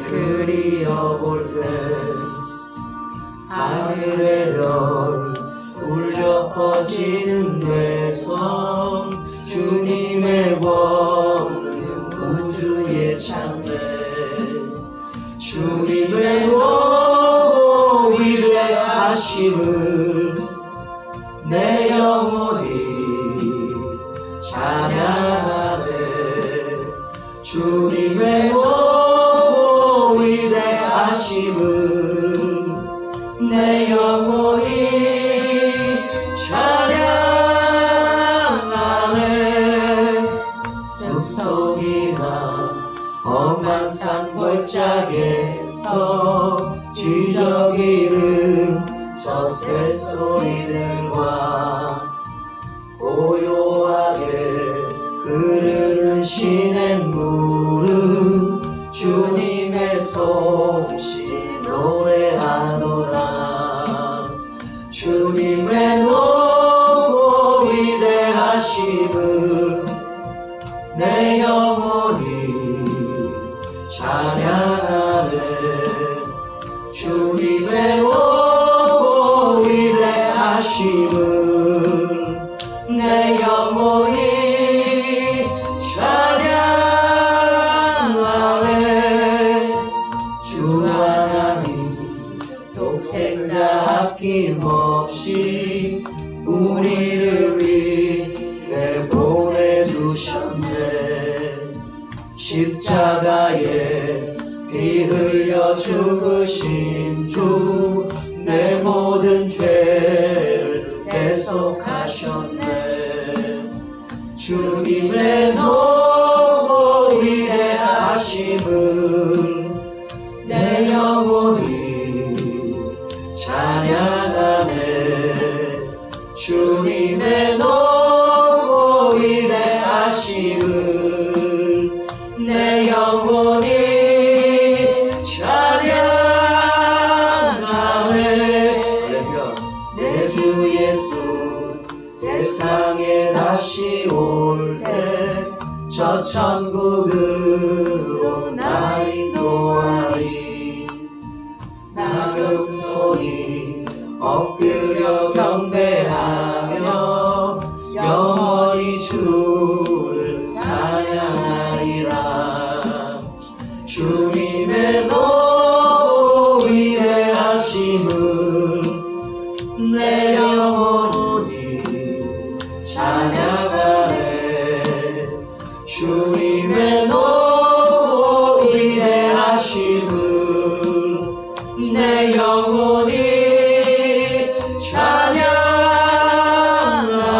그리어볼 때 하늘의 별 울려 퍼지는 뇌성 주님의 권능 우주의 창대 주님의 위대하심을 내 영혼이 찬양하네 주님의 위대하심을 내 영혼이 찬양하네 숲속이나 험한 산골짜기에서 지저귀는 저 새소리들과 고요하게 흐르는 시냇물은 주님의 솜씨 노래하노라 주님의 높고 위대하심을 내 영혼이 찬양하네 주님의 높고 위대하심을 내 영혼이 찬양하네 주 하나님 독생자 아낌없이 우리를 위해 보내주셨네 십자가에 피 흘려 죽으신 주 내 모든 죄를 대속하셨네 주님의 높고 위대하심을 내 영혼이 찬양하네 주님의 높고 위대하심을 내 영혼이 내 주 예수 세상에 다시 올 때 저 천국으로 나 인도하리 낙엽 소리 엎드려 경배하며 영원히 주를 찬양하리라 주님의 높고 위대하심을 내 영혼이 찬양하네 주님의 높고 위대하심을 내 영혼이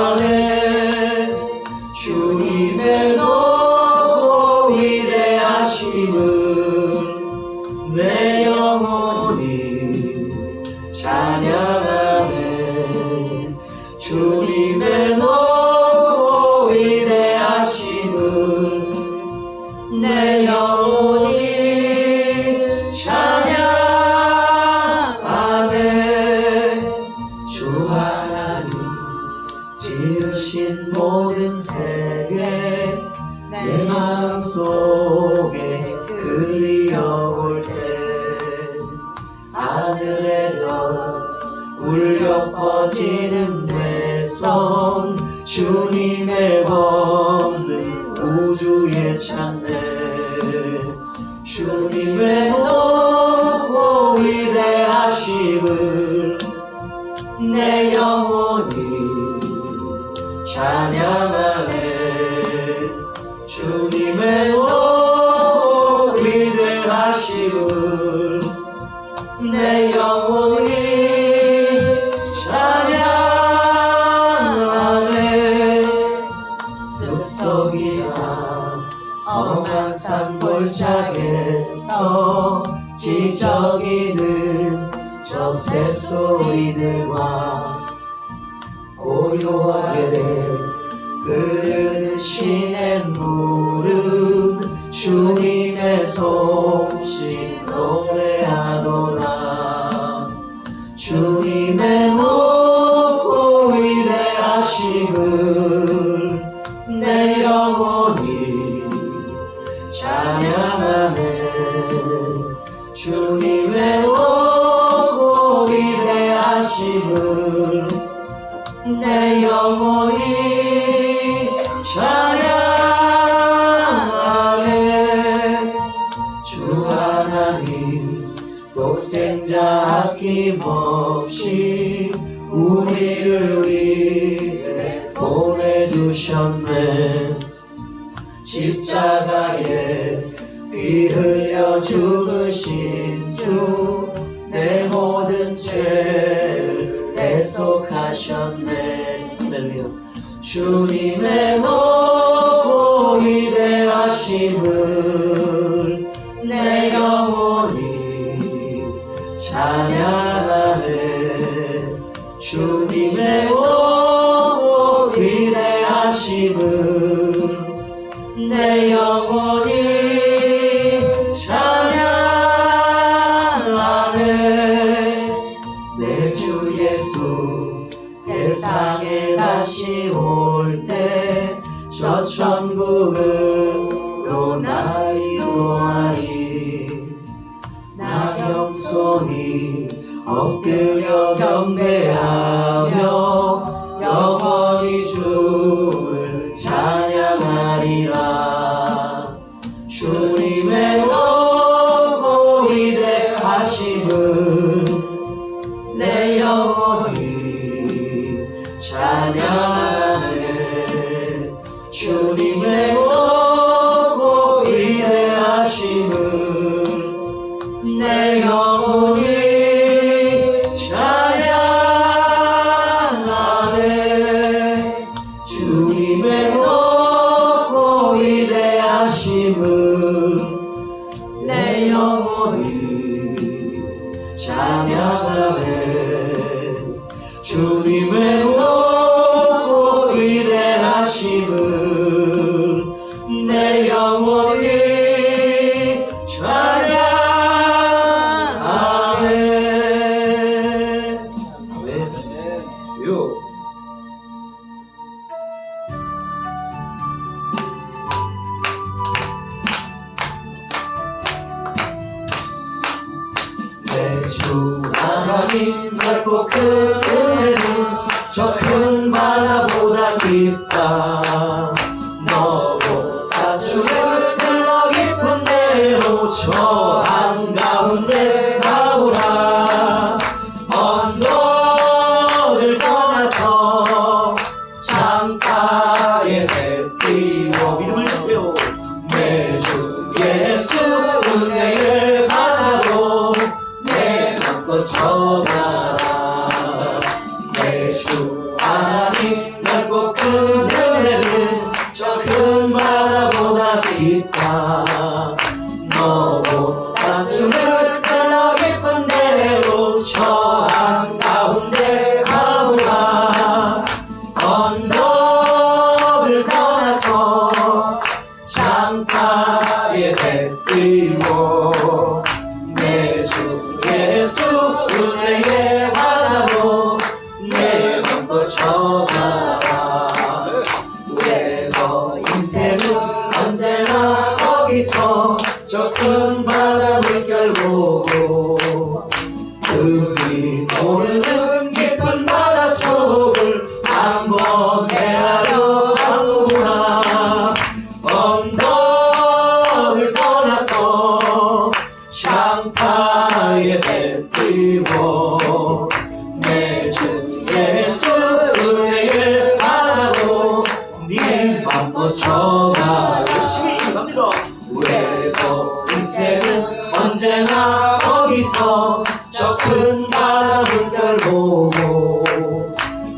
찬양하네 주님의 높고 위대하심을 내 영혼이 찬양하네 주님의 높고 위대하심을 내 영혼이 찬양하네 주 하나님 지으신 모든 세계 내 마음속에 그리어올 때 하늘의 별 울려 퍼지는 뇌성 주님의 권능 우주의 창대 주님의 높고 위대하심을 내 영혼이 찬양하네 주님의 높고 위대하심을 내 영혼이 찬양하네 숲속이나 험한 산골짜기에서 지저귀는 저 새소리들과 고요하게 흐르는 시냇물은 주님의 솜씨 노래하노라 주님의 높고 위대하심을 내 영혼이 찬양하네 주님의 오고 위대하심을 내 영혼이 찬양하네. 주 하나님 독생자 아낌없이 우리를 위해 보내주셨네. 십자가에 피 흘려 죽으신 주 내 모든 죄를 대속하셨네. 할렐루야. 주님의 높고 위대하심을 내 영혼이 찬양하네. 주님의 높고 위대하심을 내 영혼이 찬양하네. 내 주 예수 세상에 다시 올 때 저 천국으로 나 이루하리. 나 겸손히 엎드려 경배하며 영원히 주를 찬양하리라. 주님의 높고 위대하심을 내 영혼이 찬양하네. 주님의 높고 위대하심을 내 영혼이 찬양하네. 주님의 높고 위대하심을 내 영혼이 찬양하네. 주님의 높고 위대하심을 내 영혼이 찬양하네. 아멘. 주여. 내 주 하나님 넓고 큰 은혜는 저 큰 바다보다 깊다. 너보다 주를 불러 깊은 데로 저 한가운데 가보라. 언덕을 떠나서 창가에 햇띠고 믿음을 주세요. 내 주 예수 은혜의 바다로 내 맘껏 쳐가라. 내 주 하나님 넓고 큰 은혜는 저 큰 바다보다 깊다. 너보다 주를 불러 깊은 데로 저 한가운데 가보라. 언덕을 떠나서 창가에 햇띠고 내 주 예수 은혜의 바다로 내 맘껏 쳐가라. 왜 너 인생은 언제나 거기서 저 큰 바다 물결 보고 금이 모르는 깊은 바다 속을 한번 헤아려 가보라. 언덕을 떠나서 창가에 햇띠고 내 주 예수 은혜의 바다로 네 맘껏 쳐가. 열심히 갑니다. 왜 너 인생은 언제나 거기서 저 큰 바다 물결 보고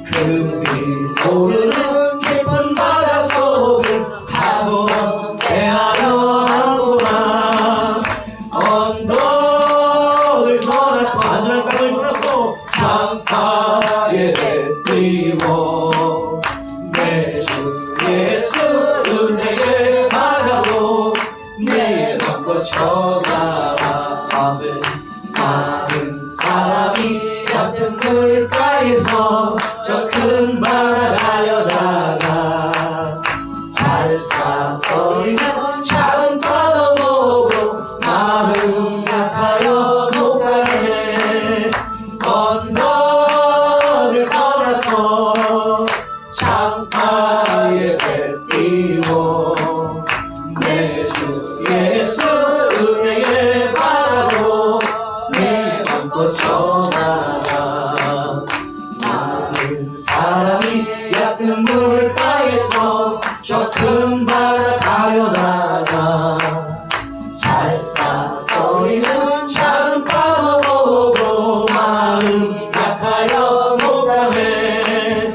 금이 모르는 깊은 바다 속을 한번 헤아려 보라. 언덕을 떠나서 안전한 땅을 떠나서 창가에 햇띠고 내 주 예수 은혜의 바다로 내 맘껏 쳐가라. 아멘. 많은 사람이 같은 물가에서 저 큰 바다 가려다가 잘싸거리는 작은 바다 보고 마음을 떠나버리는 작은 파도 보고 마음 약하여 못하네.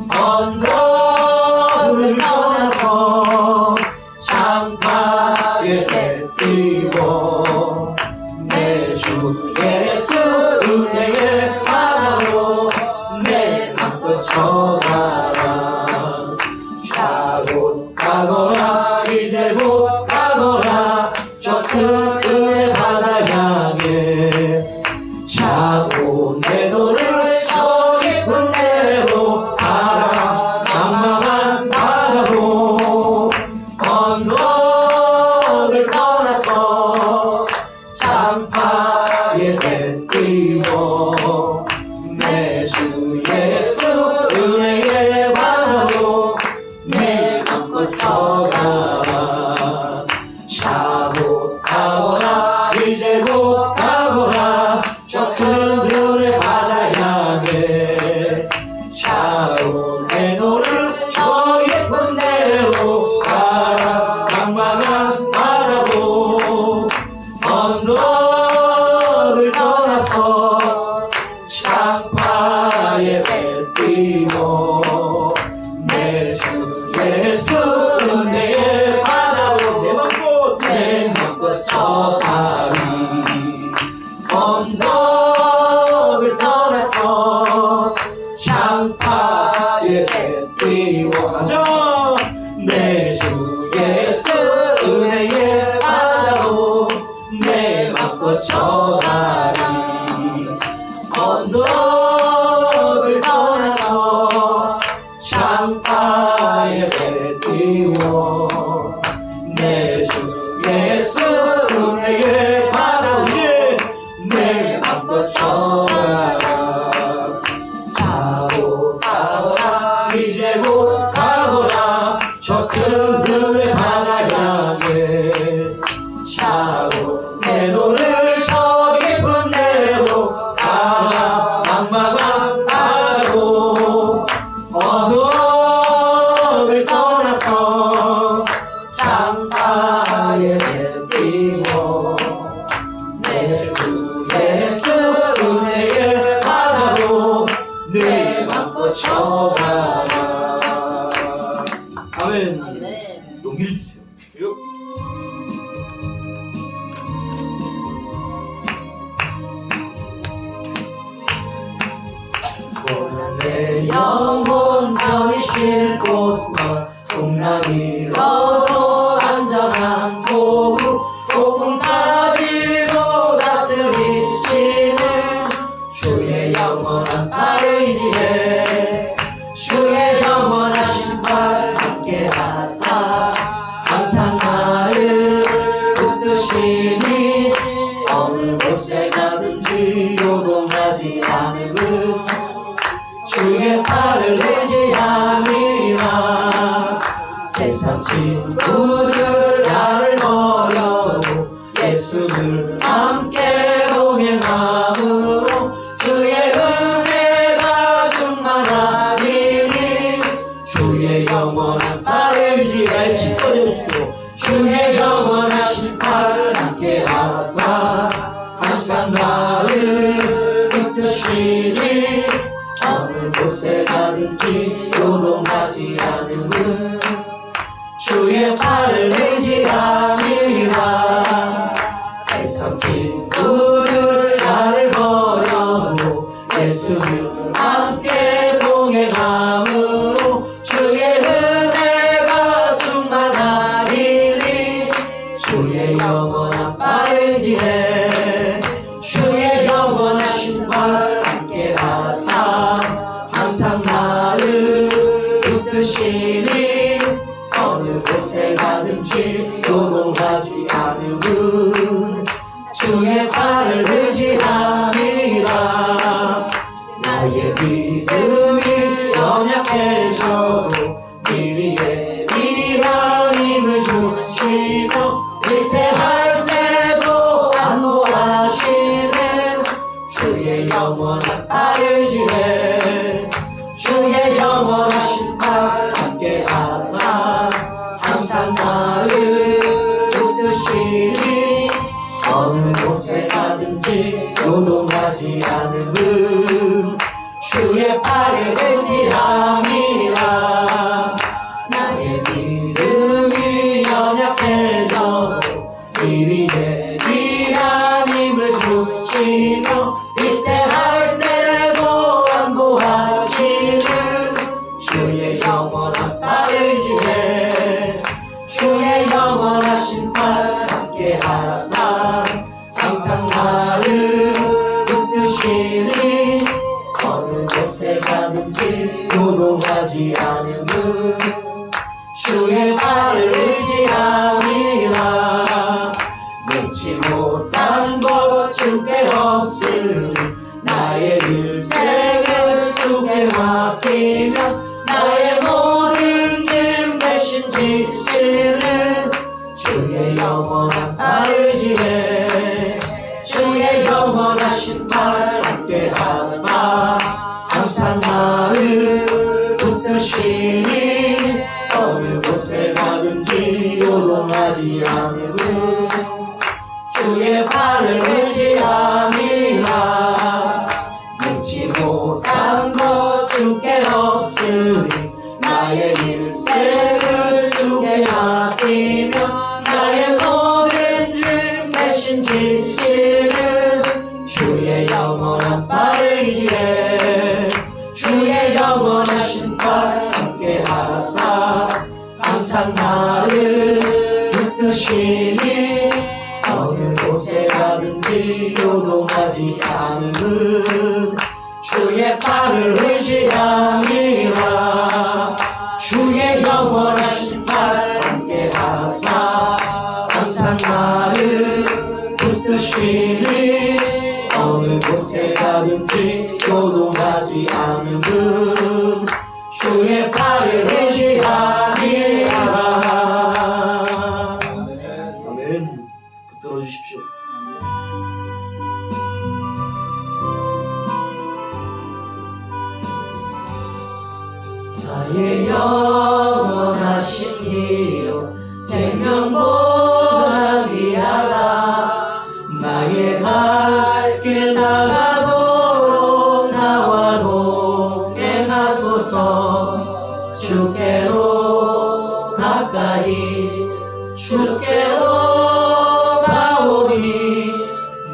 언덕을 떠나서 창파에 내띄워 내 주 예수 은혜의 바다로 내 맘껏 전하라. 곧 가거라 이제 곧 가거라 저 큰 은혜 바다 향해. 차고 내 도를 저 깊은 데로 가라. 망망한 바다로 언덕을 떠나서 창파에 내띄워 내 주 예수 은혜의 바다로 내 맘껏 전하라. 샤고 가거라 이제 곧 가거라 저 큰 은혜 바다 향해. 샤고 내 도를 저 깊은 데로 가라. 망망한 바다로 언덕을 떠나서 창파에 내띄워 내 주 예수 은혜의 바다로 내 맘껏 전하리. 언덕을 떠나서 창파에 내띄워 내 주 예수 은혜의 바다로 내 맘껏 전하리. 언덕을 떠나서 창파에 내띄워 내 주 예수 은혜의 바다로 내 맘껏 전하라. 차고 가거라 이제 곧 가거라 저 큰 은혜 바다 향해. 차고 내 도를 저 깊은 데로 가라. 망망한 바다로 언덕을 떠나서 창파에 내띄워 내 주 예수 은혜의 바다로 내 맘껏 전하라. 아멘. 용기를 주세요. 내 영혼 편히 쉴 곳과 풍랑이로도 안전한 도구 폭풍까지도 다스리시는 주의 영원한 팔 의지해. 주의 영원하신 팔 함께 하사 항상 나를 붙드시니 어느 곳에 가든지 요동하지 않음은 주의 팔을 의지함이라. 세상 친구들 나를 버려도 예수를 함께 동행함으로 주의 은혜가 충만하리니. 주의 영원한 팔 의지해. 짚어주시오. 주의 영원하신 팔 함께 하사 항상 나를 붙드시니 어느 곳에 가든지 요동하지 않음은 주의 팔을 의지함이라. 세상 친구들 나를 버려도 예수를 함께 동행함으로 주의 은혜가 충만하리니. 주의 영원한 팔 의지해. 주의 영원하신 팔 함께 하사 항상 나를 붙드시니 어느 곳에 가든지 요동하지 않음은 주의 팔을 의지함이라. 나의 믿음이 연약해져도 미리에 미리한 힘을 주시고 위태할 때도 안보하시는 주의 영원한 팔 의지해. 주의 영원하신 팔 함께 하사 항상 나를 붙드시니 가든지 요동하지 않음은 주의 팔에 의지함이라. 나의 믿음이 연약해져도 이 위에 위한 힘을 주시며 위태할 때도 안보하시는 주의 영원한 팔 의지해. 주의 영원하신 팔 함께 하사 항상 나를 붙드시니 어느 곳에 가든지 요동하지 않음은 주의 발을 의지함이라. 놓지 못한 것 주께 없으니 나의 일생을 주께 맡기며 나의 모든 짐 대신 지시는 주의 영원한 팔 의지해. 주의 영원하신 팔 함께 하사 항상 나를 붙드시니 어느 곳에 가든지 요동하지 않음은 주의 팔을 의지함이라. 놓지 못한 것 주께 없으니 나의 일생을 주께 맡기며 나의 모든 짐 대신 지시는 주의 영원한 팔 의지해. 주의 영원하신 팔 함께 하사 항상 나를 붙드시니 어느 곳에 가든지 요동하지 않음은 주의 팔을 의지함이라. 주의 영원하신 팔 함께 하사 항상 나를 붙드시니 어느 곳에 가든지 요동하지 않음은 주의 팔을 의지함이라. 아멘. 붙들어 주십시오. 나의 영원하신 기요 생명보다 귀하다. 나의 갈 길 나가도록 나와도 행하소서. 주께로 가까이 주께로 가오니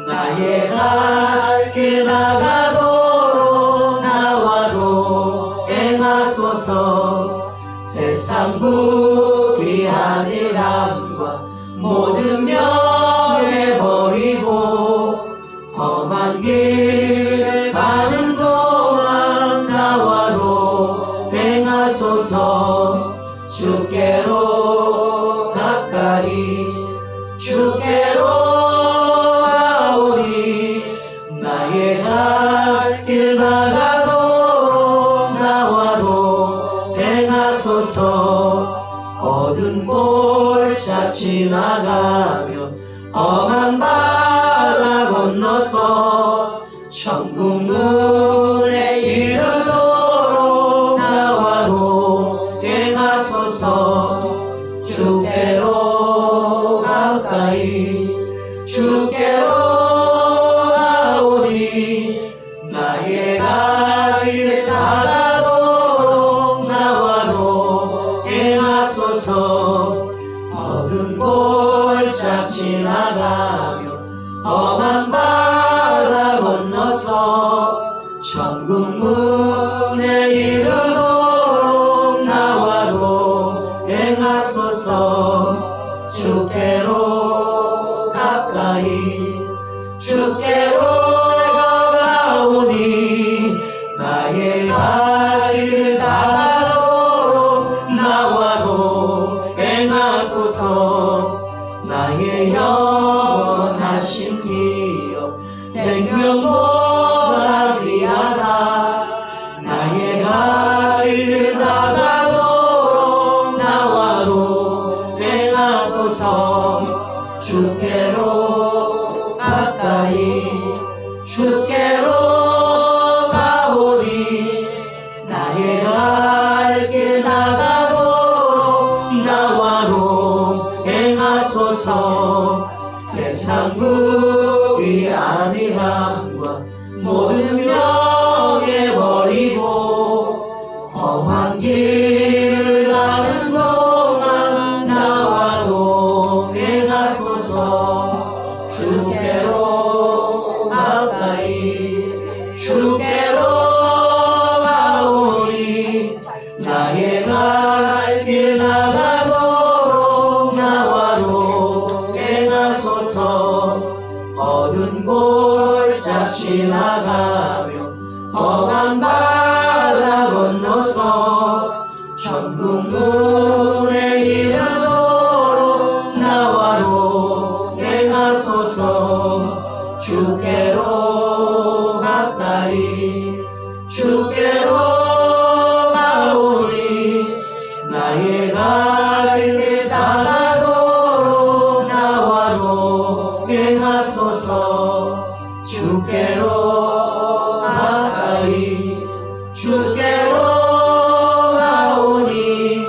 나의 갈 길 나가도록 나와도 행하소서. 세상 부귀한 일함과 모든 명예 버리고 험한 길 가는 동안 나와도 행하소서. 주께로 가까이 주께로 가오니 나의 갈 길 나가도록 나와도 행하소서. 얻은 골짜 지나가며 험한 바다 건너서 천국 문에 이르도록 나와도 행하소서. 주께로 가까이 주께로 가오니 나의 갈 길 나가도록 나와도 행하소서. 얻은 골짜 지나가며 험한 바다 건너서 천국 문에 이르도록 나와도 행하소서. 주께로 가까이 주께로 가오니 나의 갈 길 나가도록 나와도 행하소서. 나의 영원하신 기요 생명보다 귀하다. 나의 갈 길 나가도록 나와도 행하소서. 주께로 가까이 주께로 가오니 나의 갈 길 나가도록 나와도 행하소서. 세상 부 이 안일함과 모든 명예 버리고 험한 길을 가는 동안 나와 동행하소서. 주께로 가까이 주께로 가오니 나의 갈 길 나가도록 나와 동행하소서. 어두운 골짜 지나가며 험한 바다 건너서 천국 문에 이르도록 나와 동행하소서. 주께로 가까이 주께로 가오니 나의 갈 길 나가도록 나와 동행하소서. 주께로 가까이 주께로 가오니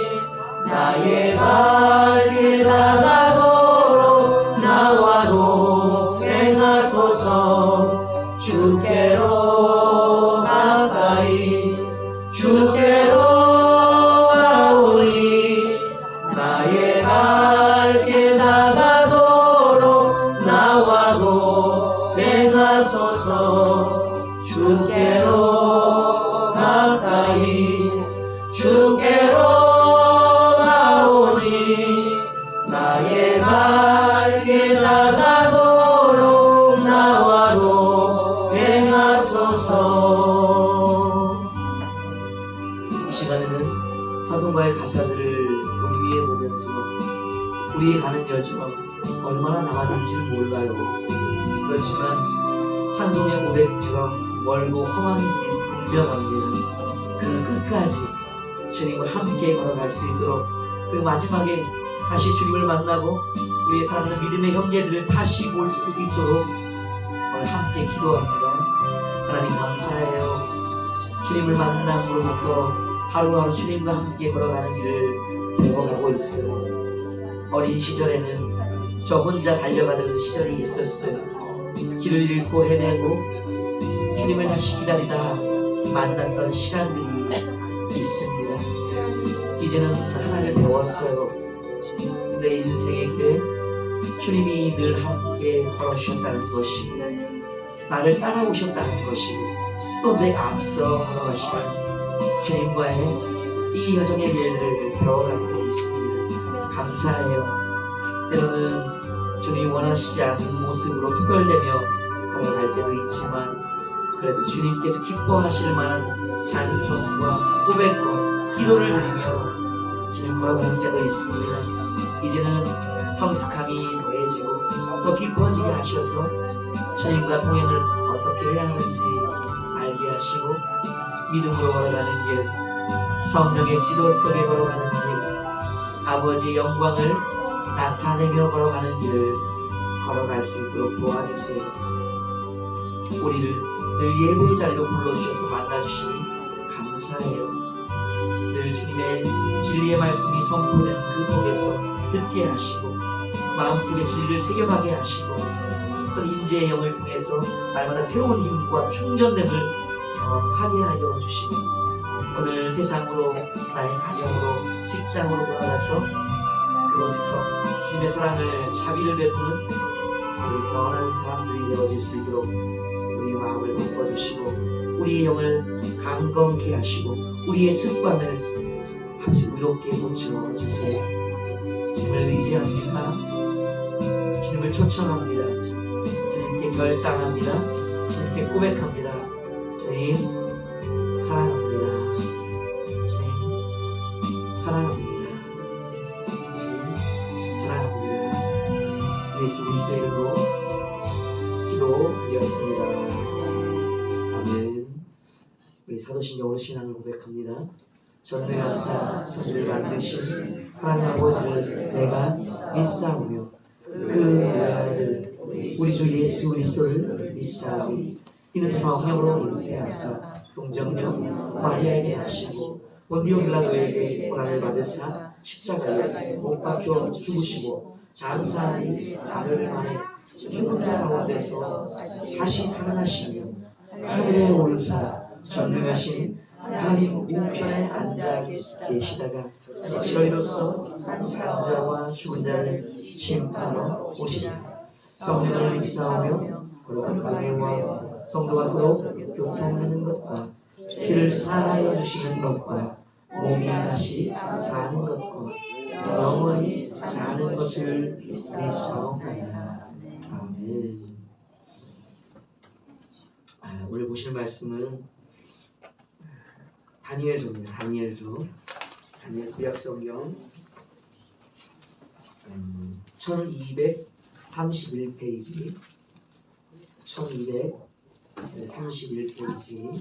나의 갈 길 나가도록 나와 동행하소서. 주께로 가까이 주께로 가오니 나의 갈 길 나가도록 나와 동행하소서. 주께로 가까이 주께로 가오니 나의 갈 길 나가도록 나와 동행하소서. 이 시간에는 찬송가의 가사들을 위에 보면서 우리의 가는 여지가 얼마나 남았는지를 몰라요. 그렇지만 찬송의 고백처럼 멀고 험한 길이 분명합니다. 그 끝까지 주님과 함께 걸어갈 수 있도록, 그리고 마지막에 다시 주님을 만나고 우리의 사랑하는 믿음의 형제들을 다시 볼 수 있도록 오늘 함께 기도합니다. 하나님 감사해요. 주님을 만남으로부터 하루하루 주님과 함께 걸어가는 길을 배워가고 있어요. 어린 시절에는 저 혼자 달려가던 시절이 있었어요. 길을 잃고 헤매고 주님을 다시 기다리다 만났던 시간들이 있습니다. 이제는 하나를 배웠어요. 내 인생의 길에 주님이 늘 함께 걸어주셨다는 것이고 나를 따라오셨다는 것이고 또 내 앞서 걸어가시는 주님과의 이 여정의 길을 배워가고 있습니다. 감사해요. 때로는 주님이 원하시지 않는 모습으로 투덜대며 걸어갈 때도 있지만 그래도 주님께서 기뻐하실 만한 찬송과 고백과 기도를 드리며 주님 걸어가는 때도 있습니다. 이제는 성숙함이 더해지고 더 깊어지게 하셔서 주님과 동행을 어떻게 해야 하는지 알게 하시고 믿음으로 걸어가는 길, 성령의 지도 속에 걸어가는 길, 아버지의 영광을 나타내며 걸어가는 길을 걸어갈 수 있도록 도와주세요. 우리를 늘 예배의 자리로 불러주셔서 만나주시니 감사해요. 늘 주님의 진리의 말씀이 선포된 그 속에서 듣게 하시고 마음속에 진리를 새겨가게 하시고 또 인재의 영을 통해서 날마다 새로운 힘과 충전됨을 경험하게 하여 주시고 오늘 세상으로, 나의 가정으로, 직장으로 돌아가서 그곳에서 주님의 사랑을, 자비를 베푸는 우리 선한 사람들이 되어질 수 있도록 우리 마음을 바꿔주시고 우리의 영을 강건케 하시고 우리의 습관을 아주 의롭게 고쳐주세요. 주님을 의지합니다. 주님을 초청합니다. 주님께 결단합니다. 주님께 고백합니다. 주님 사랑합니다. 주님 사랑합니다. 주님 사랑합니다. 예수 그리스도의 이름으로 기도드렸습니다. 아멘. 우리 사도신경으로 신앙을 고백합니다. 전능하사 천지를 만드신 하나님 아버지를 내가 믿사오며 그 아들 우리 주 예수 그리스도를 믿사오니 이는 성령으로 잉태하사 동정녀 마리아에게 하시고 본디오 빌라도에게 고난을 받으사 십자가에 못 박혀 죽으시고 장사하지 사흘 만에 죽은 자 가운데서 다시 살아나시며 하늘에 오르사 전능하신 하나님 우편에 앉아 계시다가 저희로서 산자와 죽은 자를 심판하러 오시리라. 성령을 믿사오며 거룩한 공예와 성도와 서로 교통하는 것과 피를 사하여 주시는 것과 몸이 다시 사는 것과 영원히 사는 것을 믿사옵나이다. 아멘. 오늘 보실 말씀은 다니엘서입니다. 다니엘서. 다니엘 구약성경 1231페이지 1231페이지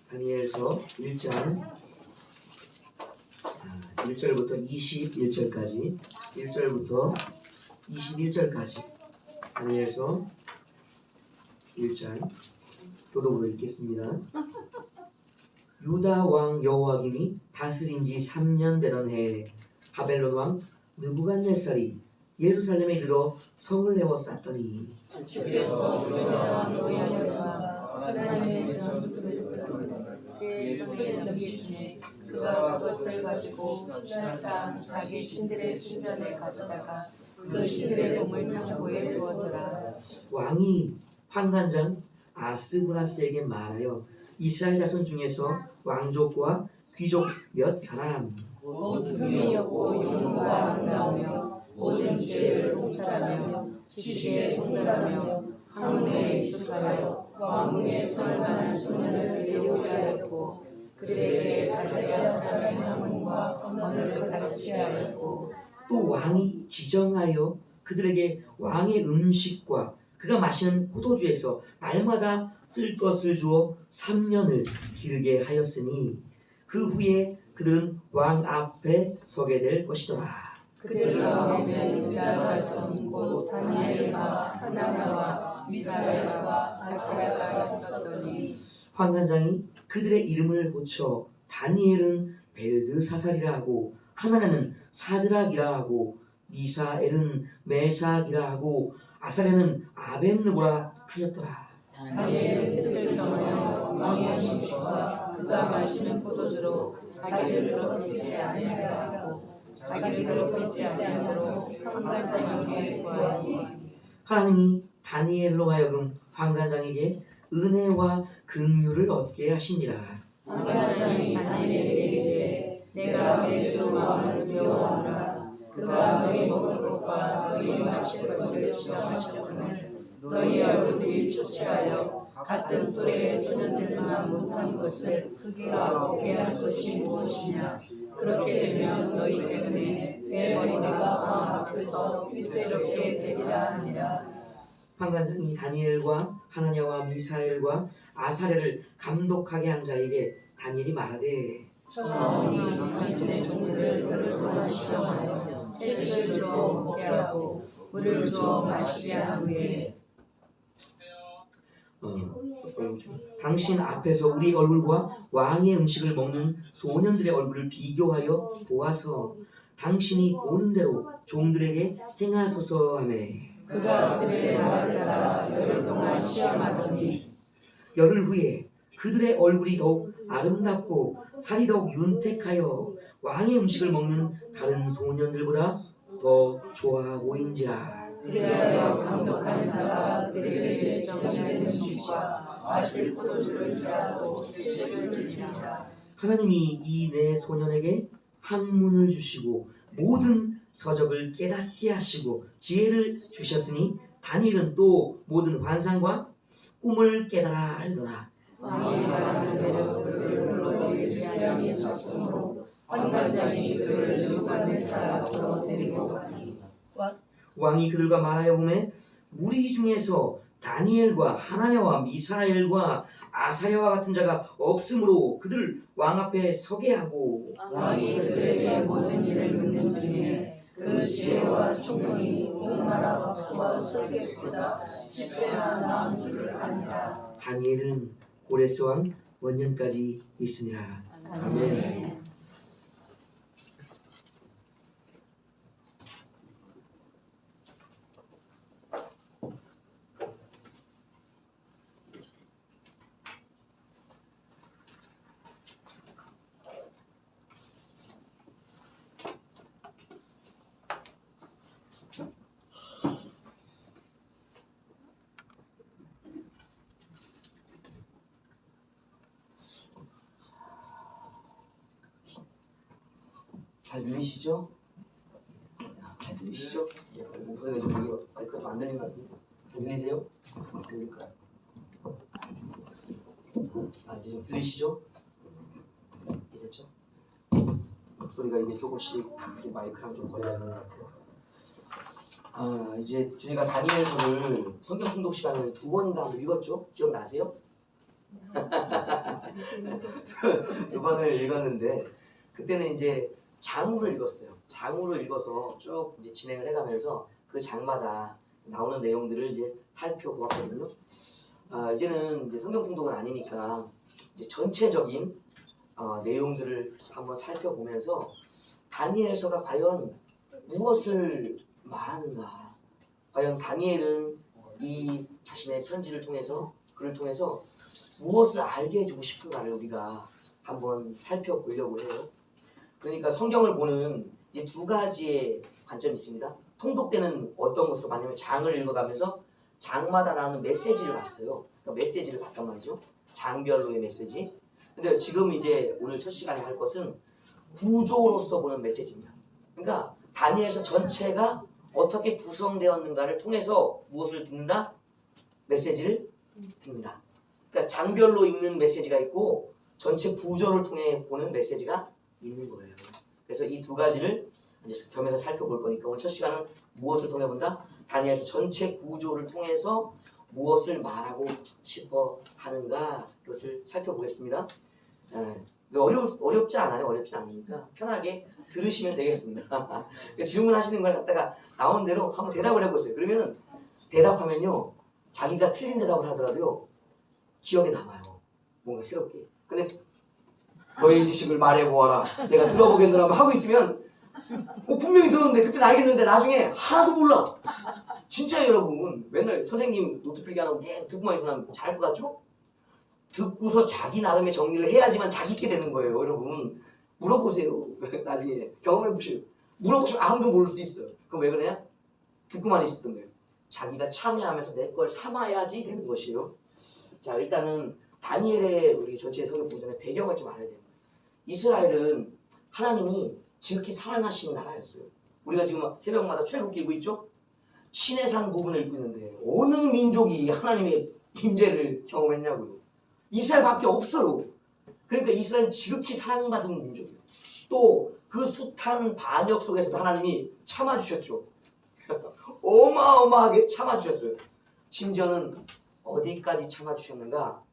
다니엘서 1장 1절부터 21절까지 1절부터 21절까지 다니엘서 1장 교독으로 읽겠습니다. 유다 왕 여호와김이 다스린 지 3년 되던 해에 바벨론 왕 느부갓네살이 예루살렘에 이르러 성을 내어 쌓더니 주께서 유다 왕 여호와김과 하나님의 전투를 그의 손에 넘기시니 그가 그것을 가지고 신할 땅 자기 신들의 신전에 가져다가 그 신들의 몸을 창고에 두었더라. 왕이 환관장 아스브라스에게 말하여 이스라엘 자손 중에서 왕족과 귀족 몇 사람 모두 흠이 없고 용모가 아름다우며 모든 지혜를 통찰하며 지식에 통달하며 학문에 익숙하여 왕궁에 설 만한 소년을 데려오게 하였고 그들에게 갈대아 사람의 학문과 언어를 가르치게 하였고 또 왕이 지정하여 그들에게 왕의 음식과 그가 마시는 포도주에서 날마다 쓸 것을 주어 3년을 기르게 하였으니 그 후에 그들은 왕 앞에 서게 될 것이더라. 그들 가운데는 유다 자손 곧 다니엘과 하나냐와 미사엘과 아사야가 있었더니 환관장이 그들의 이름을 고쳐 다니엘은 벨드사살이라 하고 하나냐는 사드락이라 하고 미사엘은 메삭이라 하고 아사랴는 아벤느고라 하였더라. 다니엘의 뜻을 정하여 왕의 음식과 그가 마시는 포도주로 자기를 괴롭히지 아니하게 하고 자기를 괴롭히지 아니하도록 환관장에게 구하니 하나님이 다니엘로 하여금 환관장에게 은혜와 긍휼을 얻게 하시니라. 환관장이 다니엘에게 이르되 내가 내 주 왕을 두려워하노라. 그가 너희 먹을 것과 너희 마실 것을 지정하셨거늘 너희 얼굴이 초췌하여 같은 또래의 소년들만 못한 것을 그가 보게 할 것이 무엇이냐. 그렇게 되면 너희 때문에 내 머리가 왕 앞에서 윗대롭게 되리라 하니라. 환관장이 다니엘과 하나냐와 미사엘과 아사랴를 감독하게 한 자에게 다니엘이 말하되 청하오니 당신의 종들을 열흘 동안 시험하여 채식을 주어 먹게 하고 물을 주어 마시게 한 후에 당신 앞에서 우리 얼굴과 왕의 음식을 먹는 소년들의 얼굴을 비교하여 보아서 당신이 보는 대로 종들에게 행하소서 하며 그가 그들의 말을 따라 열흘 동안 시험하더니 열흘 후에 그들의 얼굴이 더욱 아름답고 살이 더욱 윤택하여 왕의 음식을 먹는 다른 소년들보다 더 좋아 보인지라. 그리하여 감독하는 자가 그들에게 정하는 음식과 마실 포도주를 짜고 채식을 주니라. 하나님이 이 네 소년에게 학문을 주시고 모든 서적을 깨닫게 하시고 지혜를 주셨으니 다니엘은 또 모든 환상과 꿈을 깨달아 알더라. 왕이 말하는 대로 그들을 불러들이기 위하여 쳤으므로 환관장이 그들을 느부갓네살 앞으로 데리고 가니 왕이 그들과 말하여 보매 무리 중에서 다니엘과 하나냐와 미사엘과 아사랴와 같은 자가 없으므로 그들을 왕 앞에 서게 하고 왕이 그들에게 모든 일을 묻는 중에 그 지혜와 총명이 온 나라 박수와 설계보다 10배나 나은 줄을 아니라. 다니엘은 고레스 왕 원년까지 있으니라. 아멘. 잘 들리시죠? 잘 들리시죠? 목소리가 좀 이게 마이크가 좀 안 들리는 것 같은데 잘 들리세요? 들릴까요? 이제 좀 들리시죠? 괜찮죠? 목소리가 이게 조금씩 이렇게 마이크랑 좀 거리가 있는 것 같아요. 이제 저희가 다니엘서를 성경 통독 시간에 2번인가 한번 읽었죠? 기억나세요? 2번을 읽었는데 그때는 이제 장으로 읽었어요. 장으로 읽어서 쭉 이제 진행을 해가면서 그 장마다 나오는 내용들을 이제 살펴보았거든요. 이제는 이제 성경 통독은 아니니까 이제 전체적인 내용들을 한번 살펴보면서 다니엘서가 과연 무엇을 말하는가? 과연 다니엘은 이 자신의 편지를 통해서 글을 통해서 무엇을 알게 해주고 싶은가를 우리가 한번 살펴보려고 해요. 그러니까 성경을 보는 이제 2가지의 관점이 있습니다. 통독 때는 어떤 것으로 봤냐면 장을 읽어가면서 장마다 나오는 메시지를 봤어요. 그러니까 메시지를 봤단 말이죠. 장별로의 메시지. 근데 지금 이제 오늘 첫 시간에 할 것은 구조로서 보는 메시지입니다. 그러니까 다니엘서 전체가 어떻게 구성되었는가를 통해서 무엇을 듣는다? 메시지를 듣는다. 그러니까 장별로 읽는 메시지가 있고 전체 구조를 통해 보는 메시지가 있는 거예요. 그래서 이 2가지를 이제 겸해서 살펴볼 거니까 오늘 첫 시간은 무엇을 통해 본다? 다니엘서 전체 구조를 통해서 무엇을 말하고 싶어 하는가 그것을 살펴보겠습니다. 어렵지 않아요. 어렵지 않으니까 편하게 들으시면 되겠습니다. 질문하시는 걸 갖다가 나온 대로 한번 대답을 해보세요. 그러면 대답하면요 자기가 틀린 대답을 하더라도요 기억에 남아요. 뭔가 새롭게. 근데 너의 지식을 말해보아라. 내가 들어보겠노라 하고 있으면 분명히 들었는데 그때는 알겠는데 나중에 하나도 몰라. 진짜 여러분 맨날 선생님 노트 필기 안 하고 계속 듣고만 있으면 잘할 것 같죠? 듣고서 자기 나름의 정리를 해야지만 자기 있게 되는 거예요. 여러분 물어보세요. 나중에 경험해보세요. 물어보시면 아무도 모를 수 있어요. 그럼 왜 그러냐? 듣고만 있었던 거예요. 자기가 참여하면서 내 걸 삼아야지 되는 것이에요. 자 일단은 다니엘의 우리 전체 성경 보기 전에 배경을 좀 알아야 돼요. 이스라엘은 하나님이 지극히 사랑하시는 나라였어요. 우리가 지금 새벽마다 출애굽기 읽고 있죠? 신의 산 부분을 읽고 있는데 어느 민족이 하나님의 임재를 경험했냐고요. 이스라엘밖에 없어요. 그러니까 이스라엘은 지극히 사랑받은 민족이에요. 또 그 숱한 반역 속에서도 하나님이 참아주셨죠. 어마어마하게 참아주셨어요. 심지어는 어디까지 참아주셨는가?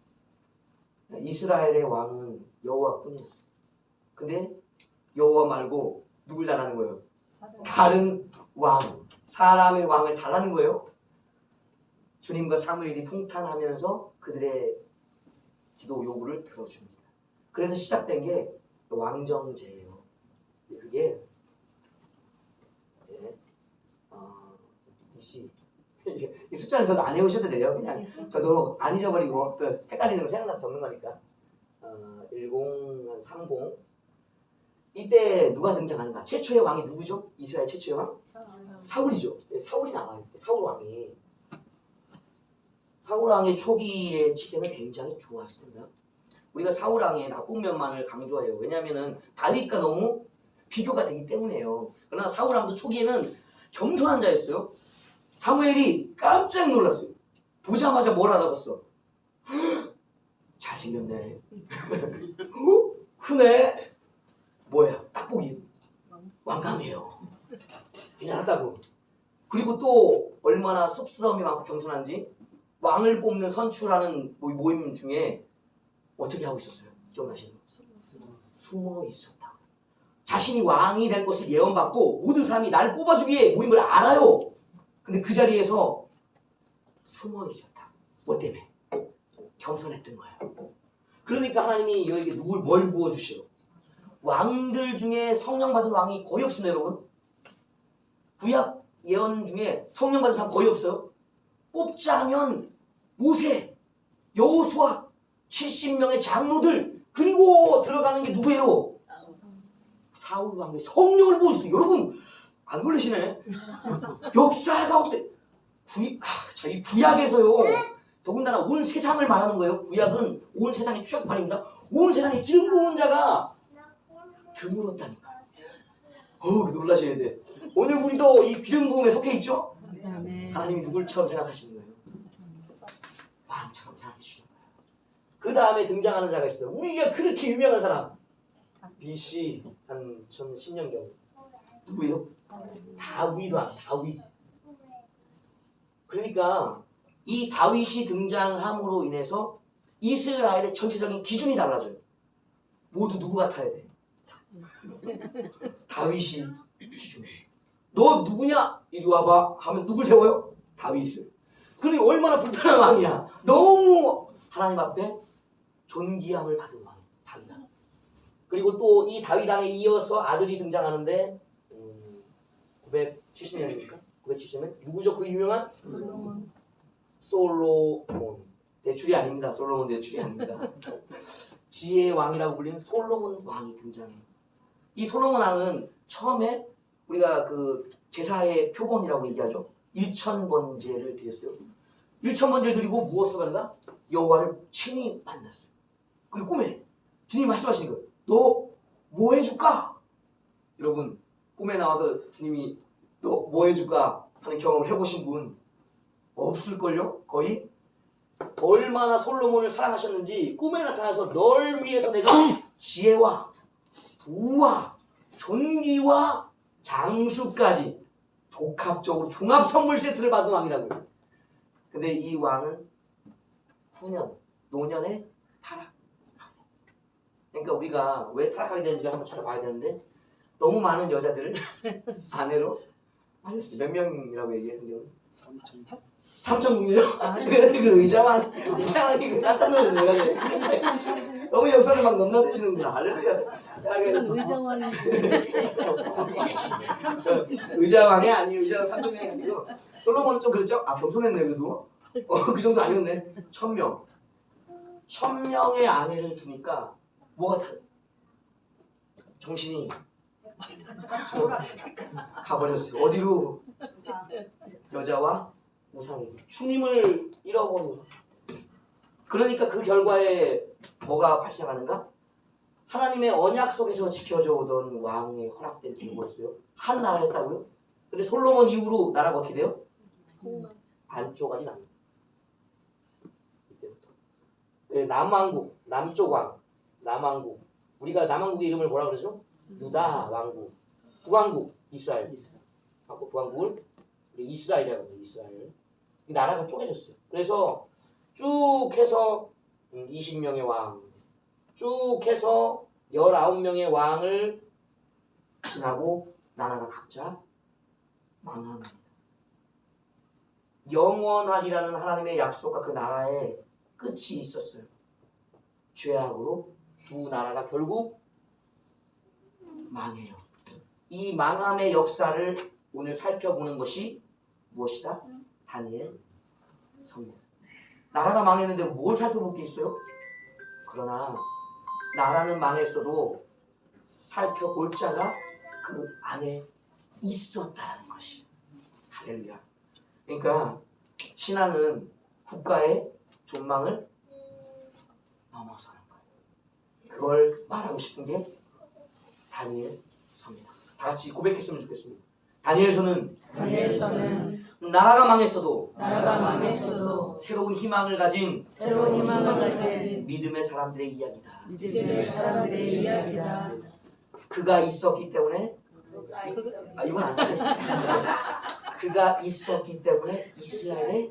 이스라엘의 왕은 여호와뿐이었어요. 근데 여호와 말고 누굴 달라는 거예요? 다른 왕, 사람의 왕을 달라는 거예요. 주님과 사무엘이 통탄하면서 그들의 기도 요구를 들어줍니다. 그래서 시작된 게 왕정제예요. 그게 이 숫자는 저도 안 외우셔도 돼요. 그냥 저도 안 잊어버리고 또 헷갈리는 거 생각나서 적는 거니까 1030 이때 누가 등장하는가? 최초의 왕이 누구죠? 이스라엘 최초의 왕? 사울이죠. 사울이 나와요. 사울 왕의 초기의 치세는 굉장히 좋았습니다. 우리가 사울 왕의 나쁜 면만을 강조해요. 왜냐하면 다윗과 너무 비교가 되기 때문에요. 그러나 사울 왕도 초기에는 겸손한 자였어요. 사무엘이 깜짝 놀랐어요. 보자마자 뭘 알아봤어? 잘생겼네. 크네. 뭐야? 딱 보기 왕감해요. 그냥 하다고. 그리고 또 얼마나 쑥스러움이 많고 겸손한지 왕을 뽑는 선출하는 모임 중에 어떻게 하고 있었어요? 기억나시나요? 숨어 있었다. 자신이 왕이 될 것을 예언받고 모든 사람이 나를 뽑아주기에 모인 걸 알아요. 근데 그 자리에서 숨어 있었다. 뭐 때문에? 겸손했던 거야. 그러니까 하나님이 여기에 뭘 부어주셔요? 왕들 중에 성령 받은 왕이 거의 없습니다, 여러분. 구약 예언 중에 성령 받은 사람 거의 없어요. 뽑자면 모세, 여호수아, 70명의 장로들, 그리고 들어가는 게 누구예요? 사울 왕의 성령을 부으셨어요. 여러분 안 놀라시네? 역사 가운데 이 구약에서요. 더군다나 온 세상을 말하는 거예요. 구약은 온 세상의 추억판입니다. 온 세상에 기름 부은 자가 드물었다니까. 놀라셔야 돼. 오늘 우리도 이 기름 부음에 속해 있죠? 아멘. 하나님이 누굴처럼 생각하시는 거예요? 왕처럼 생각해 주시는 거예요. 그 다음에 등장하는 자가 있어요. 우리가 그렇게 유명한 사람. BC 한 1010년경. 누구예요? 다윗 왕, 다윗. 그러니까 이 다윗이 등장함으로 인해서 이스라엘의 전체적인 기준이 달라져요. 모두 누구 같아야 돼? 다윗이 기준. 너 누구냐? 이리 와봐 하면 누굴 세워요? 다윗을. 그러니 얼마나 불편한 왕이야. 너무 하나님 앞에 존귀함을 받은 왕 다윗. 그리고 또 이 다윗 왕에 이어서 아들이 등장하는데 970년입니까? 970년? 누구죠? 그 유명한? 솔로몬. 대출이 아닙니다. 솔로몬 대출이 아닙니다. 지혜의 왕이라고 불리는 솔로몬 왕이 등장해요. 이 솔로몬 왕은 처음에 우리가 그 제사의 표본이라고 얘기하죠. 1000번제를 드렸어요. 1000번제를 드리고 무엇을 받는가? 여호와를 친히 만났어요. 그리고 꿈에 주님이 말씀하시는 거예요. 너 뭐 해줄까? 여러분 꿈에 나와서 주님이 너 뭐 해줄까 하는 경험을 해보신 분 없을걸요? 거의? 얼마나 솔로몬을 사랑하셨는지 꿈에 나타나서 널 위해서 내가 지혜와 부와 존귀와 장수까지 복합적으로 종합 선물 세트를 받은 왕이라고요. 근데 이 왕은 후년, 노년에 타락. 그러니까 우리가 왜 타락하게 되는지를 한번 찾아봐야 되는데 너무 많은 여자들을 아내로 알렸어요. 몇 명이라고 얘기해 성경은? 3,000명이요? 그 의장이 깜짝 놀랐네. 너무 역사를 막 넘나드시는구나. 할렐루야. 의정왕 의자왕이 아니에요. 의자왕 3,000명이 아니고 솔로몬은 좀 그랬죠? 겸손했네 그래도. 그 정도 아니었네. 1,000명. 1,000명의 아내를 두니까 뭐가 달라? 정신이 가버렸어요. 어디로? 여자와 우상에게. 주님을 잃어버리고. 그러니까 그 결과에 뭐가 발생하는가? 하나님의 언약 속에서 지켜져 오던 왕의 허락된 기록이었어요. 한 나라였다고요? 근데 솔로몬 이후로 나라가 어떻게 돼요? 반쪽알이 납니다. 이때부터. 네, 남왕국, 남쪽 왕, 남왕국. 우리가 남왕국의 이름을 뭐라 그러죠? 유다 왕국. 북왕국, 이스라엘. 북왕국을 우리 이스라엘이라고 해요. 이스라엘. 이 나라가 쪼개졌어요. 그래서 쭉 해서 20명의 왕, 쭉 해서 19명의 왕을 지나고 나라가 각자 망합니다. 영원하리라는 하나님의 약속과 그 나라의 끝이 있었어요. 죄악으로 두 나라가 결국 망해요. 이 망함의 역사를 오늘 살펴보는 것이 무엇이다? 다니엘 선물. 나라가 망했는데 뭘 살펴볼 게 있어요? 그러나 나라는 망했어도 살펴볼 자가 그 안에 있었다는 것이. 할렐루야. 그러니까 신앙은 국가의 존망을 넘어서는 거예요. 그걸 말하고 싶은 게 다니엘서입니다. 다 같이 고백했으면 좋겠습니다. 다니엘서는 나라가 망했어도 새로운 희망을 가진 믿음의 사람들의 이야기다. 그가 있었기 때문에 이건 안 되겠어요. 그가 있었기 때문에 이스라엘의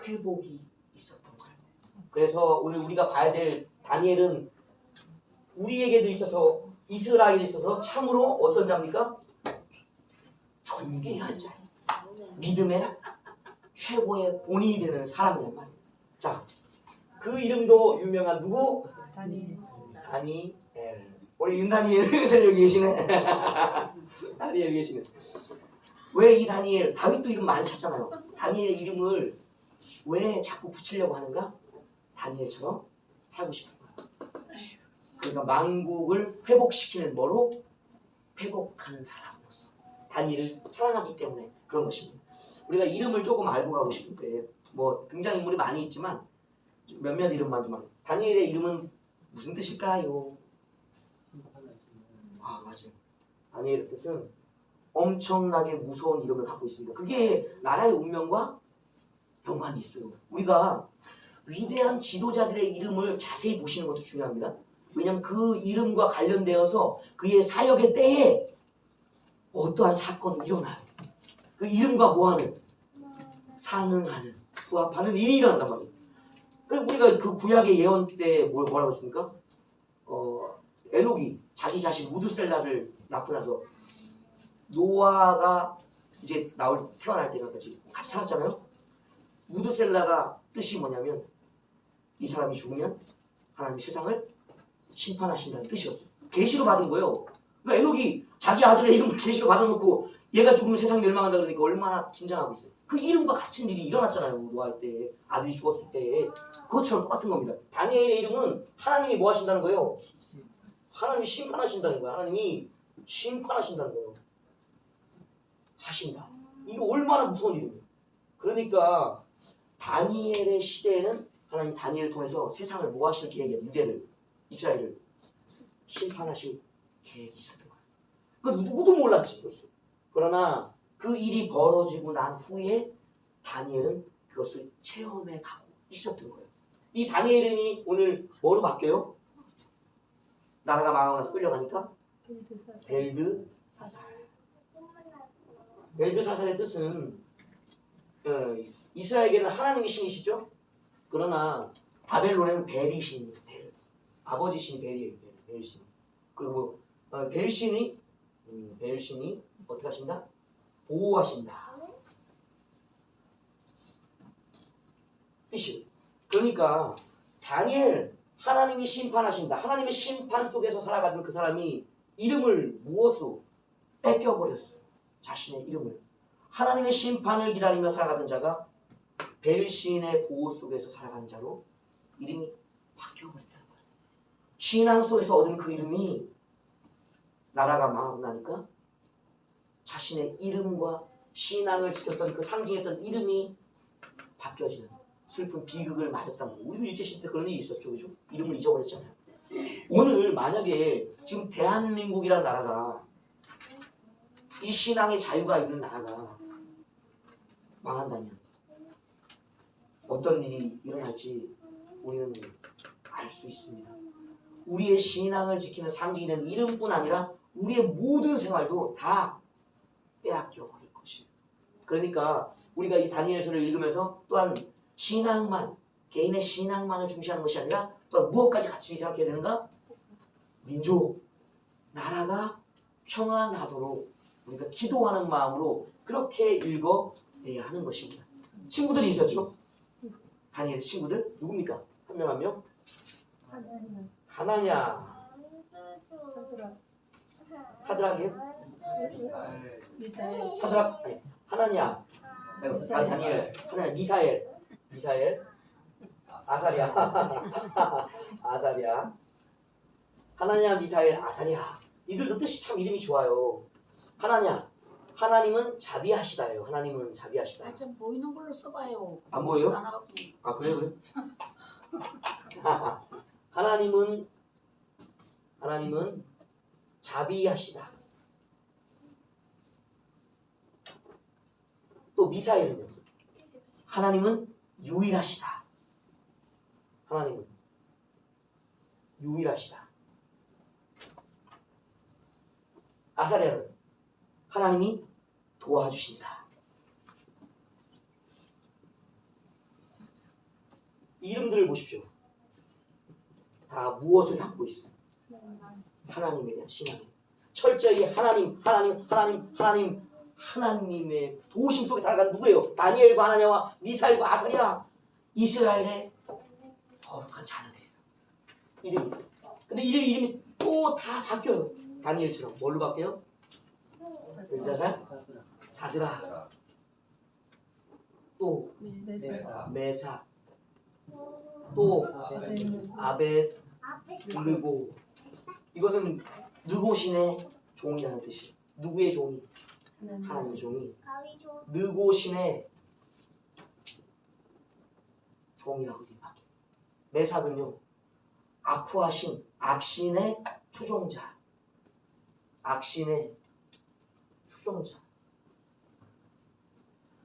회복이 있었던 거예요. 그래서 오늘 우리가 봐야 될 다니엘은 우리에게도 있어서 이스라엘에 있어서 참으로 어떤 자입니까? 존귀한 자. 믿음의 최고의 본이 되는 사람이란 말이에요. 자, 그 이름도 유명한 누구? 다니엘. 우리 윤다니엘 여기 계시네. 다니엘 계시네. 왜 이 다니엘? 다윗도 이름 많이 찾잖아요. 다니엘 이름을 왜 자꾸 붙이려고 하는가? 다니엘처럼 살고 싶은 거야. 그러니까 만국을 회복시키는 뭐로? 회복하는 사람으로서. 다니엘을 사랑하기 때문에 그런 것입니다. 우리가 이름을 조금 알고 가고 싶은데 뭐 등장인물이 많이 있지만 몇몇 이름만 좀 알고. 다니엘의 이름은 무슨 뜻일까요? 맞아요. 다니엘의 뜻은 엄청나게 무서운 이름을 갖고 있습니다. 그게 나라의 운명과 연관이 있어요. 우리가 위대한 지도자들의 이름을 자세히 보시는 것도 중요합니다. 왜냐하면 그 이름과 관련되어서 그의 사역의 때에 어떠한 사건이 일어나요. 그 이름과 뭐하는? 상응하는, 부합하는 일이 일어난단 말이에요. 그리고 우리가 그 구약의 예언 때 뭐라고 했습니까? 에녹이 자기 자신 무드셀라를 낳고 나서 노아가 이제 태어날 때까지 같이 살았잖아요. 무드셀라가 뜻이 뭐냐면 이 사람이 죽으면 하나님이 세상을 심판하신다는 뜻이었어요. 계시로 받은 거예요. 그러니까 에녹이 자기 아들의 이름을 계시로 받아놓고 얘가 죽으면 세상 멸망한다 그러니까 얼마나 긴장하고 있어요. 그 이름과 같은 일이 일어났잖아요. 노아 때 아들이 죽었을 때 그것처럼 똑같은 겁니다. 다니엘의 이름은 하나님이 뭐 하신다는 거예요? 하나님이 심판하신다는 거예요. 하나님이 심판하신다는 거예요. 하신다. 이거 얼마나 무서운 일이에요. 그러니까 다니엘의 시대에는 하나님 다니엘을 통해서 세상을 뭐 하실 계획이에요. 유대를, 이스라엘을 심판하실 계획이 있었던 거예요. 그 누구도 몰랐지. 그러나 그 일이 벌어지고 난 후에 다니엘은 그것을 체험해 가고 있었던 거예요. 이 다니엘 이름이 오늘 뭐로 바뀌어요? 나라가 망하고 나서 끌려가니까 벨드사살. 벨드사살의 뜻은 이스라엘에게는 하나님이 신이시죠? 그러나 바벨론에는 벨이 신이에요. 벨. 아버지 신이 벨이에요. 벨신. 그리고 벨신이 어떻게 하신다? 보호하신다. 뜻이. 그러니까 다니엘 하나님이 심판하신다. 하나님의 심판 속에서 살아가던 그 사람이 이름을 무엇으로 뺏겨버렸어요. 자신의 이름을. 하나님의 심판을 기다리며 살아가던 자가 벨신의 보호 속에서 살아가는 자로 이름이 바뀌어버렸다는 거예요. 신앙 속에서 얻은 그 이름이 나라가 망하고 나니까 자신의 이름과 신앙을 지켰던 그 상징했던 이름이 바뀌어지는 슬픈 비극을 맞았다는 거예요. 우리도 일제시대 때 그런 일이 있었죠. 그죠? 이름을 잊어버렸잖아요. 오늘 만약에 지금 대한민국이라는 나라가 이 신앙의 자유가 있는 나라가 망한다면 어떤 일이 일어날지 우리는 알 수 있습니다. 우리의 신앙을 지키는 상징이 되는 이름뿐 아니라 우리의 모든 생활도 다 빼앗겨 버릴 것이에요. 그러니까 우리가 이 다니엘서를 읽으면서 또한 신앙만, 개인의 신앙만을 중시하는 것이 아니라 또한 무엇까지 같이 생각해야 되는가? 민족, 나라가 평안하도록 우리가 기도하는 마음으로 그렇게 읽어내야 하는 것입니다. 친구들이 있었죠? 다니엘 친구들 누굽니까? 한 명 한 명? 하나냐, 사드락이에요? 사드락, 아니, 하나냐, 다니엘, 하나냐, 미사엘, 아사리야, 아사리야, 하나냐, 미사엘, 아사리야. 이들도 뜻이 참 이름이 좋아요. 하나냐, 하나님은 자비하시다예요. 하나님은 자비하시다. 좀 보이는 걸로 써봐요. 안 보여요? 아 그래요? 하나님은 자비하시다. 또 미사엘은요? 하나님은 유일하시다. 하나님은 유일하시다. 아사리아는 하나님이 도와주신다. 이름들을 보십시오. 다 무엇을 담고 있어요? 하나님에 대한 신앙. 철저히 하나님의 도우심 속에 살아가는 누구예요? 다니엘과 하나냐와 미사엘과 아사리아, 이스라엘의 거룩한 자녀들이에요. 이름이. 근데 이름이 또 다 바뀌어요. 다니엘처럼 뭘로 바뀌어요? 벨사살, 사드락, 또 메삭, 또 아벳느고. 이것은 느고신의 종이라는 뜻이에요. 누구의 종이? 하나님의 종이. 느고신의 종이라고 바뀌어요. 메삭은요, 악후하신, 악신의 추종자, 악신의 추종자.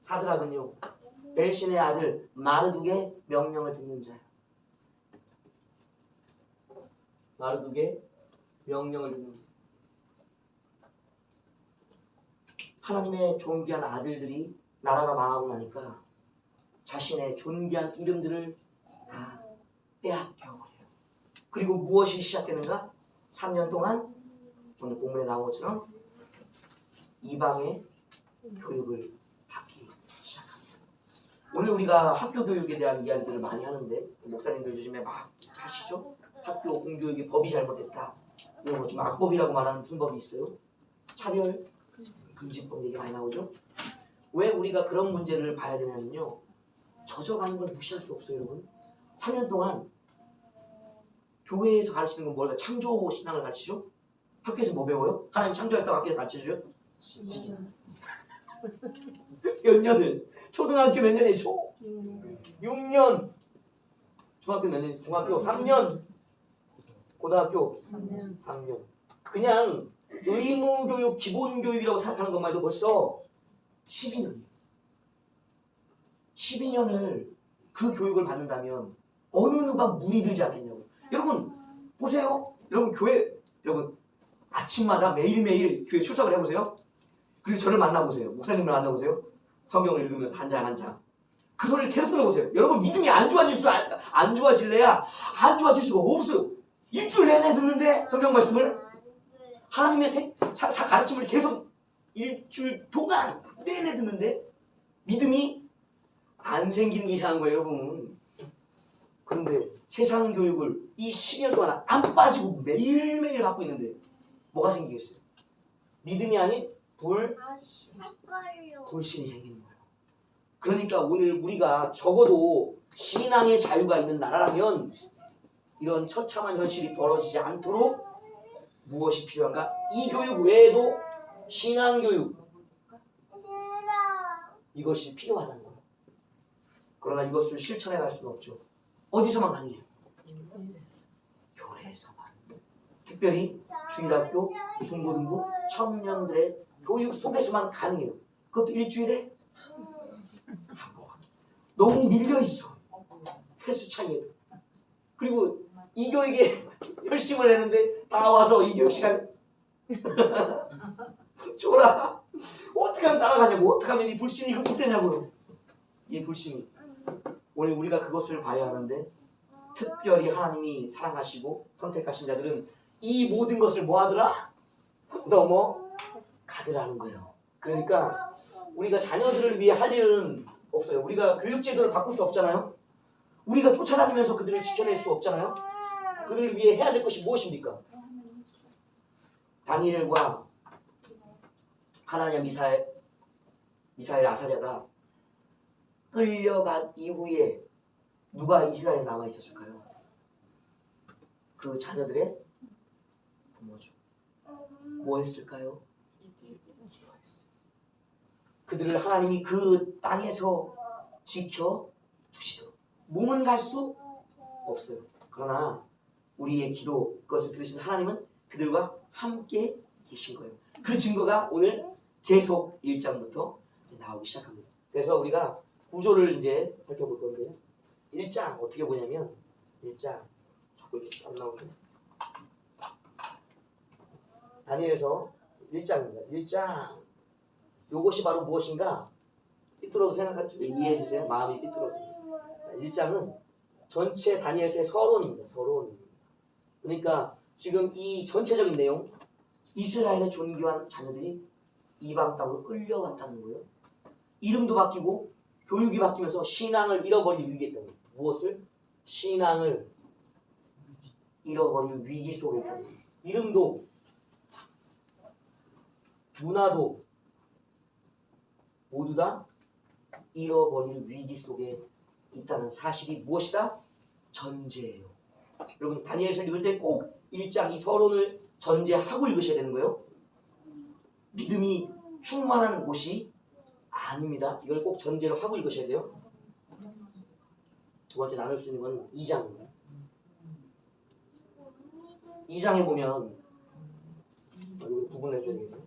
사드락은요, 벨신의 아들 마르둑의 명령을 듣는 자예요. 마르둑의 명령을 듣는 자. 하나님의 존귀한 아들들이 나라가 망하고 나니까 자신의 존귀한 이름들을 다 빼앗겨버려요. 그리고 무엇이 시작되는가? 3년 동안 오늘 본문에 나온 것처럼 이방의 교육을 받기 시작합니다. 오늘 우리가 학교 교육에 대한 이야기들을 많이 하는데 목사님들 요즘에 막 하시죠? 학교 공교육의 법이 잘못됐다. 이런 거 좀 악법이라고 말하는 무슨 법이 있어요? 차별 금지법 얘기 많이 나오죠? 왜 우리가 그런 문제를 봐야 되냐면요, 젖어가는 걸 무시할 수 없어요. 여러분, 3년 동안 교회에서 가르치는 건 뭘까? 창조 신앙을 가르치죠? 학교에서 뭐 배워요? 하나님 창조했다고 학교에서 가르쳐줘요? 몇 년을? 초등학교 몇 년이에요? 6년. 중학교 몇 년? 중학교 3년. 고등학교 3년. 그냥 의무교육, 기본교육이라고 생각하는 것만 해도 벌써 12년이에요. 12년을 그 교육을 받는다면 어느 누가 무리 들지 않겠냐고. 여러분 보세요. 여러분 교회, 여러분 아침마다 매일매일 교회 출석을 해보세요. 그리고 저를 만나보세요. 목사님을 만나보세요. 성경을 읽으면서 한 장 한 장. 그 소리를 계속 들어보세요. 여러분 믿음이 안 좋아질래야 안 좋아질 수가 없어요. 일주일 내내 듣는데 성경 말씀을, 하나님의 가르침을 계속 일주일 동안 내내 듣는데 믿음이 안 생기는 게 이상한 거예요, 여러분. 그런데 세상 교육을 이 10년 동안 안 빠지고 매일매일 받고 있는데 뭐가 생기겠어요? 믿음이 아닌 불신이 생기는 거예요. 그러니까 오늘 우리가 적어도 신앙의 자유가 있는 나라라면 이런 처참한 현실이 벌어지지 않도록 무엇이 필요한가? 이 교육 외에도 신앙교육, 이것이 필요하다는 거예요. 그러나 이것을 실천해 갈 수는 없죠. 어디서만 가능해요? 교회에서만. 특별히 주일학교, 중고등부, 청년들의 교육 속에서만 가능해요. 그것도 일주일에 한 번. 너무 밀려있어. 횟수 차이에도. 그리고 이 교육에 열심을 내는데 다 와서 이 교육 시간 줘라. 어떻게 하면 따라가냐고. 어떻게 하면 이 불신이 극복되냐고요. 이 불신이. 오늘 우리가 그것을 봐야 하는데, 특별히 하나님이 사랑하시고 선택하신 자들은 이 모든 것을 뭐 하더라? 넘어가더라는 거예요. 그러니까 우리가 자녀들을 위해 할 일은 없어요. 우리가 교육제도를 바꿀 수 없잖아요. 우리가 쫓아다니면서 그들을 지켜낼 수 없잖아요. 그들을 위해 해야 될 것이 무엇입니까? 다니엘과 하나냐 미사엘 아사랴가 끌려간 이후에 누가 이스라엘에 남아 있었을까요? 그 자녀들의 부모죠. 뭐 했을까요? 그들을 하나님이 그 땅에서 지켜주시도록. 몸은 갈 수 없어요. 그러나 우리의 기도, 그것을 들으신 하나님은 그들과 함께 계신 거예요. 그 증거가 오늘 계속 1장부터 이제 나오기 시작합니다. 그래서 우리가 구조를 이제 살펴볼 건데요. 1장 어떻게 보냐면, 1장 자꾸 이렇게 안 나오죠. 다니엘서 1장입니다. 1장 요것이 바로 무엇인가? 삐뚤어도 생각하지 이해해 주세요. 마음이 삐뚤어도. 자, 1장은 전체 다니엘서의 서론입니다. 서론. 그러니까 지금 이 전체적인 내용, 이스라엘의 존귀한 자녀들이 이방 땅으로 끌려왔다는 거예요. 이름도 바뀌고 교육이 바뀌면서 신앙을 잃어버릴 위기에 있다는 거예요. 무엇을? 신앙을 잃어버릴 위기 속에 있다는 거예요. 이름도 문화도 모두 다 잃어버릴 위기 속에 있다는 사실이 무엇이다? 전제예요. 여러분 다니엘서 읽을 때 꼭 1장 이 서론을 전제하고 읽으셔야 되는 거예요. 믿음이 충만한 곳이 아닙니다. 이걸 꼭 전제로 하고 읽으셔야 돼요. 두 번째 나눌 수 있는 건 2장입니다. 2장에 보면 이거 구분해 줘야 되겠네요.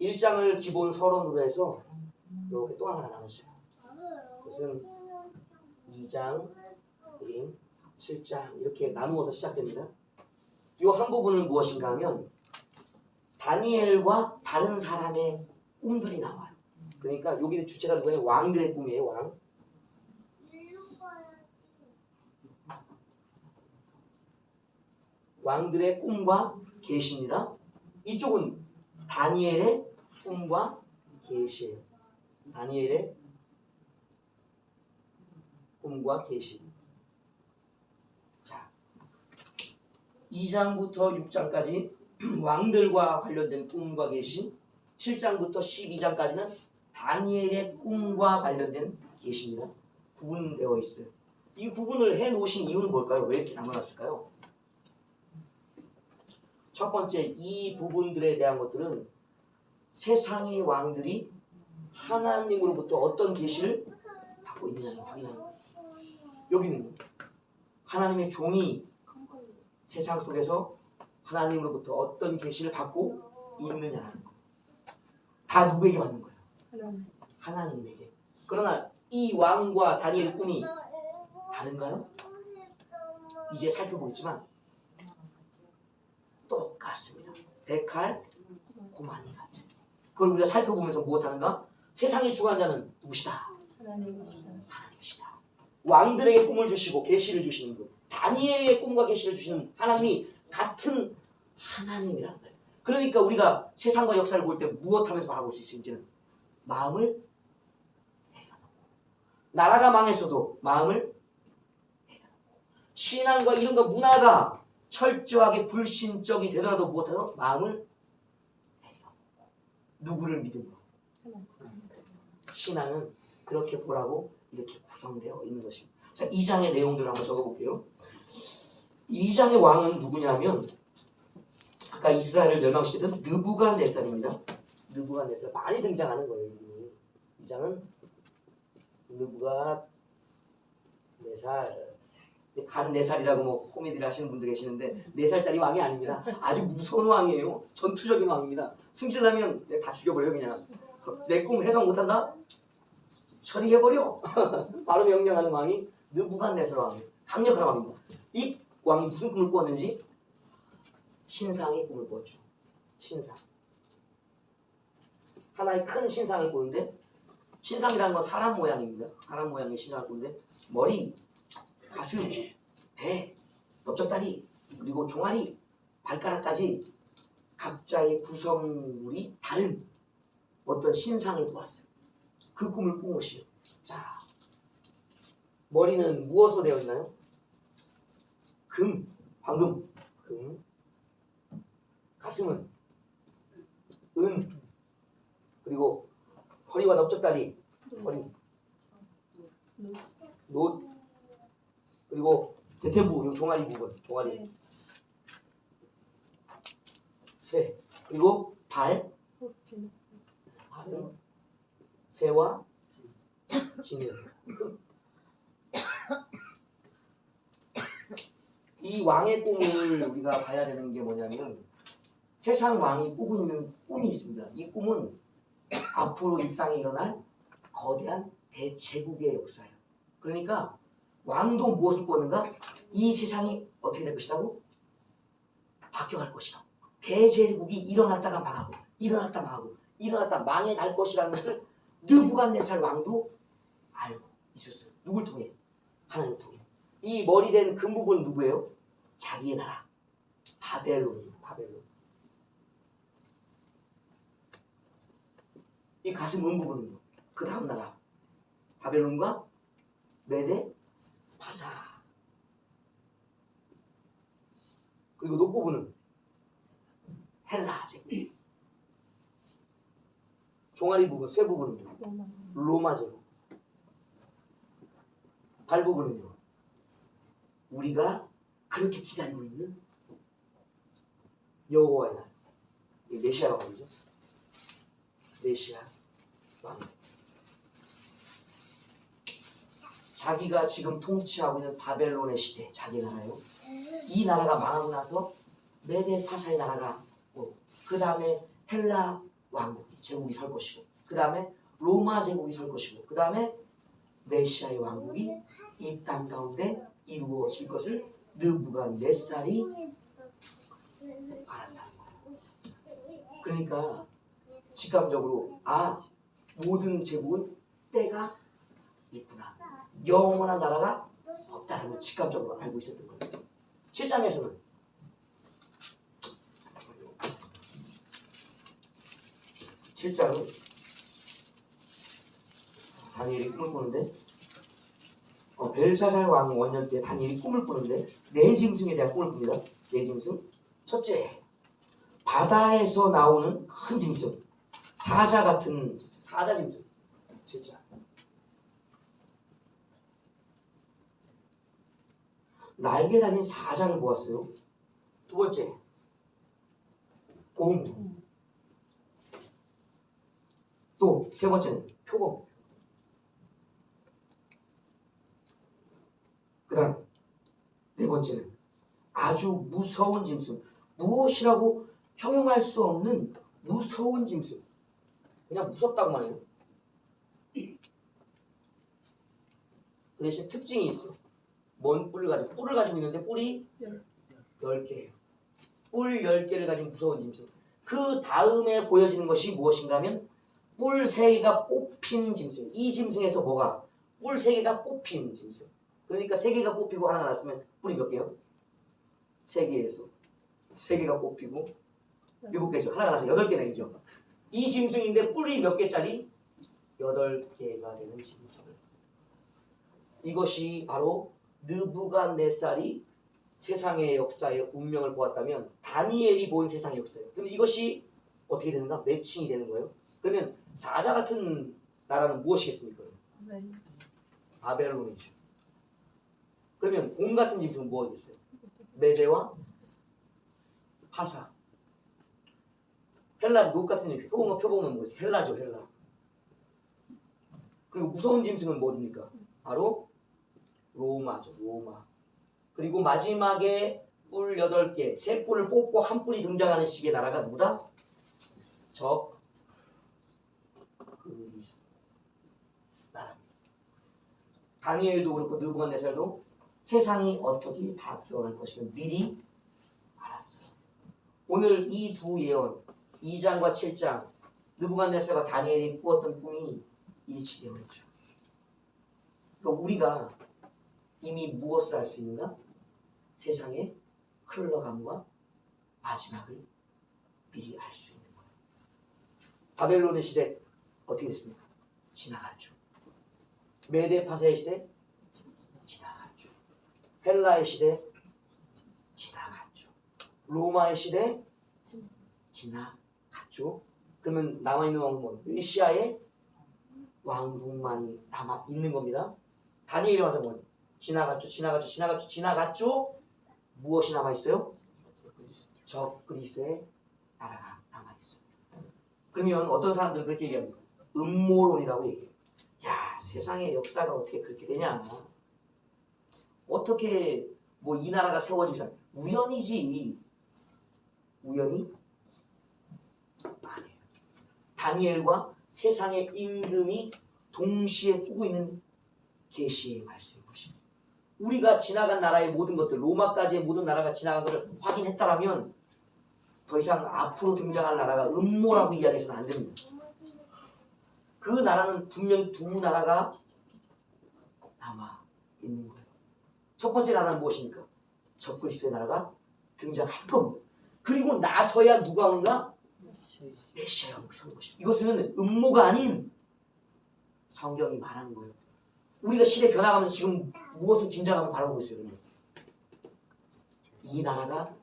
1장을 기본 서론으로 해서 이렇게 또 하나 나눠줘요. 그것은 2장, 7장 이렇게 나누어서 시작됩니다. 이 한 부분은 무엇인가 하면 다니엘과 다른 사람의 꿈들이 나와요. 그러니까 여기 주체가 누구예요? 왕들의 꿈이에요. 왕. 왕들의 꿈과 계시입니다. 이쪽은 다니엘의 꿈과 계시예요. 다니엘의 꿈과 계시. 자, 2장부터 6장까지 왕들과 관련된 꿈과 계시, 7장부터 12장까지는 다니엘의 꿈과 관련된 계시입니다. 구분되어 있어요. 이 구분을 해놓으신 이유는 뭘까요? 왜 이렇게 나눠놨을까요? 첫 번째, 이 부분들에 대한 것들은 세상의 왕들이 하나님으로부터 어떤 계시를 받고 있느냐를 확인하는 거예요. 여기는 하나님의 종이 세상 속에서 하나님으로부터 어떤 계시를 받고 있느냐는 거예요. 다 누구에게 받는 거예요? 하나님에게. 그러나 이 왕과 다니엘 꿈이 다른가요? 이제 살펴보겠지만 똑같습니다. 백할 고만이 같아요. 그걸 우리가 살펴보면서 무엇하는가? 세상의 주관자는 누구시다? 하나님이시다. 왕들에게 꿈을 주시고 계시를 주시는 분, 다니엘에게 꿈과 계시를 주시는 하나님이 같은 하나님이라는 거예요. 그러니까 우리가 세상과 역사를 볼 때 무엇하면서 바라볼 수 있어요? 이제는 마음을 내려놓고, 나라가 망했어도 마음을 내려놓고, 신앙과 이런가 문화가 철저하게 불신적이 되더라도 무엇하죠? 마음을 내려놓고 누구를 믿음으로. 신앙은 그렇게 보라고 이렇게 구성되어 있는 것입니다. 자, 2장의 내용들을 한번 적어볼게요. 2장의 왕은 누구냐면 아까 이스라엘을 멸망시켰던 느부갓네살입니다. 느부갓네살 많이 등장하는 거예요. 이 2장은 느부갓네살, 간 4살이라고 뭐 코미디를 하시는 분들 계시는데 4살짜리 왕이 아닙니다. 아주 무서운 왕이에요. 전투적인 왕입니다. 승질나면 내가 다 죽여버려요. 그냥 내 꿈 해석 못한다? 처리해버려. 바로 명령하는 왕이 느부갓네살 왕이에요. 강력한 왕입니다. 이 왕이 무슨 꿈을 꾸었는지 신상의 꿈을 꾸었죠. 신상. 하나의 큰 신상을 꾸는데, 신상이라는 건 사람 모양입니다. 사람 모양의 신상을 꾸는데 머리, 가슴, 배, 넓적다리, 그리고 종아리, 발가락까지 각자의 구성물이 다른 어떤 신상을 꾸었어요. 그 꿈을 꾼 것이요. 자, 머리는 무엇으로 되어 있나요? 금, 황금, 금. 가슴은 은, 그리고 허리와 넓적다리, 허리, 놋, 그리고 대퇴부, 요 종아리 부분, 종아리, 쇠, 그리고 발은 새와 진흙. 이 왕의 꿈을 우리가 봐야 되는 게 뭐냐면 세상 왕이 꾸고 있는 꿈이 있습니다. 이 꿈은 앞으로 이 땅에 일어날 거대한 대제국의 역사예요. 그러니까 왕도 무엇을 꾸었는가? 이 세상이 어떻게 될 것이라고? 바뀌어갈 것이다. 대제국이 일어났다가 망하고 일어났다 망하고 일어났다 망해갈 것이라는 것을 느부갓네살 왕도 알고 있었어요. 누굴 통해? 하나님을 통해. 이 머리된 금 부분은 누구예요? 자기의 나라 바벨론이에요. 바벨론. 이 가슴 은 부분은요? 그 다음 나라 바벨론과 메데 파사. 그리고 높 부분은 헬라 제국. 종아리 부분, 쇠 부분은요? 로마 제국. 발 부분은요? 우리가 그렇게 기다리고 있는 여호와의 날. 이 메시아가 말이죠. 메시아 왕. 자기가 지금 통치하고 있는 바벨론의 시대, 자기 나라요. 이 나라가 망하고 나서 메데 파사의 나라가 오고, 그 다음에 헬라 왕국이 제국이 설 것이고 그 다음에 로마 제국이 설 것이고 그 다음에 메시아의 왕국이 이 땅 가운데 이루어질 것을 느부갓네살이 알았다는 거예요. 그러니까 직감적으로 모든 제국은 때가 있구나. 영원한 나라가 없다는 걸 직감적으로 알고 있었던 거예요. 7장에서는 다니엘이 꿈을 꾸는데 벨사살 왕 원년 때 다니엘이 꿈을 꾸는데 네 짐승에 대한 꿈을 꿉니다. 네 짐승. 첫째, 바다에서 나오는 큰 짐승, 사자 같은 사자 짐승. 진짜. 날개 달린 사자를 보았어요. 두 번째, 곰. 또 세 번째는 표범. 그 다음 네 번째는 아주 무서운 짐승. 무엇이라고 형용할 수 없는 무서운 짐승. 그냥 무섭다고만 해요. 그 대신 특징이 있어. 뭔 뿔을 가지고 있는데 뿔이 10개예요. 뿔 10개를 가진 무서운 짐승. 그 다음에 보여지는 것이 무엇인가 하면 뿔 3개가 뽑힌 짐승. 이 짐승에서 뭐가? 뿔 3개가 뽑힌 짐승. 그러니까 3개가 뽑히고 하나가 났으면 뿔이 몇 개요? 3개에서 3개가 뽑히고 7개죠. 하나가 나서 8개 되죠. 이 짐승인데 뿔이 몇 개짜리? 8개가 되는 짐승. 이것이 바로 느부갓네살이 세상의 역사의 운명을 보았다면 다니엘이 본 세상의 역사예요. 그럼 이것이 어떻게 되는가? 매칭이 되는 거예요. 그러면 사자 같은 나라는 무엇이겠습니까? 바벨론이죠. 그러면 곰 같은 짐승은 무엇이겠어요? 메대와 파사. 헬라 녹 같은 짐승. 표범은 뭐겠어요? 헬라죠, 헬라. 그리고 무서운 짐승은 뭐입니까? 바로 로마죠, 로마. 그리고 마지막에 뿔 8개, 세 뿔을 뽑고 한 뿔이 등장하는 시기의 나라가 누구다? 그리스 나라입니다. 다니엘도 그렇고 느부갓네살도 세상이 어떻게 바뀌어갈 것을 미리 알았어요. 오늘 이 두 예언, 2장과 7장, 느부갓네살과 다니엘이 꾸었던 꿈이 일치되어 있죠. 그러니까 우리가 이미 무엇을 알 수 있는가? 세상의 흘러감과 마지막을 미리 알 수 있는 거예요. 바벨론의 시대 어떻게 됐습니까? 지나갔죠. 메데파사의 시대 지나갔죠. 헬라의 시대 지나갔죠. 로마의 시대 지나갔죠. 그러면 남아있는 왕국은 뭐? 메시아의 왕국만이 남아있는 겁니다. 다니엘이 와서 뭐? 지나갔죠. 무엇이 남아있어요? 적그리스의 나라가 남아있어요. 그러면 어떤 사람들은 그렇게 얘기합니다. 음모론이라고 얘기해요. 야, 세상의 역사가 어떻게 그렇게 되냐. 어떻게 뭐 이 나라가 세워지자 우연이지. 우연이? 아니에요. 다니엘과 세상의 임금이 동시에 꾸고 있는 계시의 말씀인 것입니다. 우리가 지나간 나라의 모든 것들, 로마까지의 모든 나라가 지나간 것을 확인했다라면 더 이상 앞으로 등장할 나라가 음모라고 이야기해서는 안 됩니다. 그 나라는 분명히 두 나라가 남아 있는 거예요. 첫 번째 나라는 무엇입니까? 적그리스도의 나라가 등장할 겁니다. 그리고 나서야 누가 오는가? 메시아가 오는 것이죠. 이것은 음모가 아닌 성경이 말하는 거예요. 우리가 시대 변화가면서 지금 무엇을 긴장하고 바라보고 있어요? 이 나라가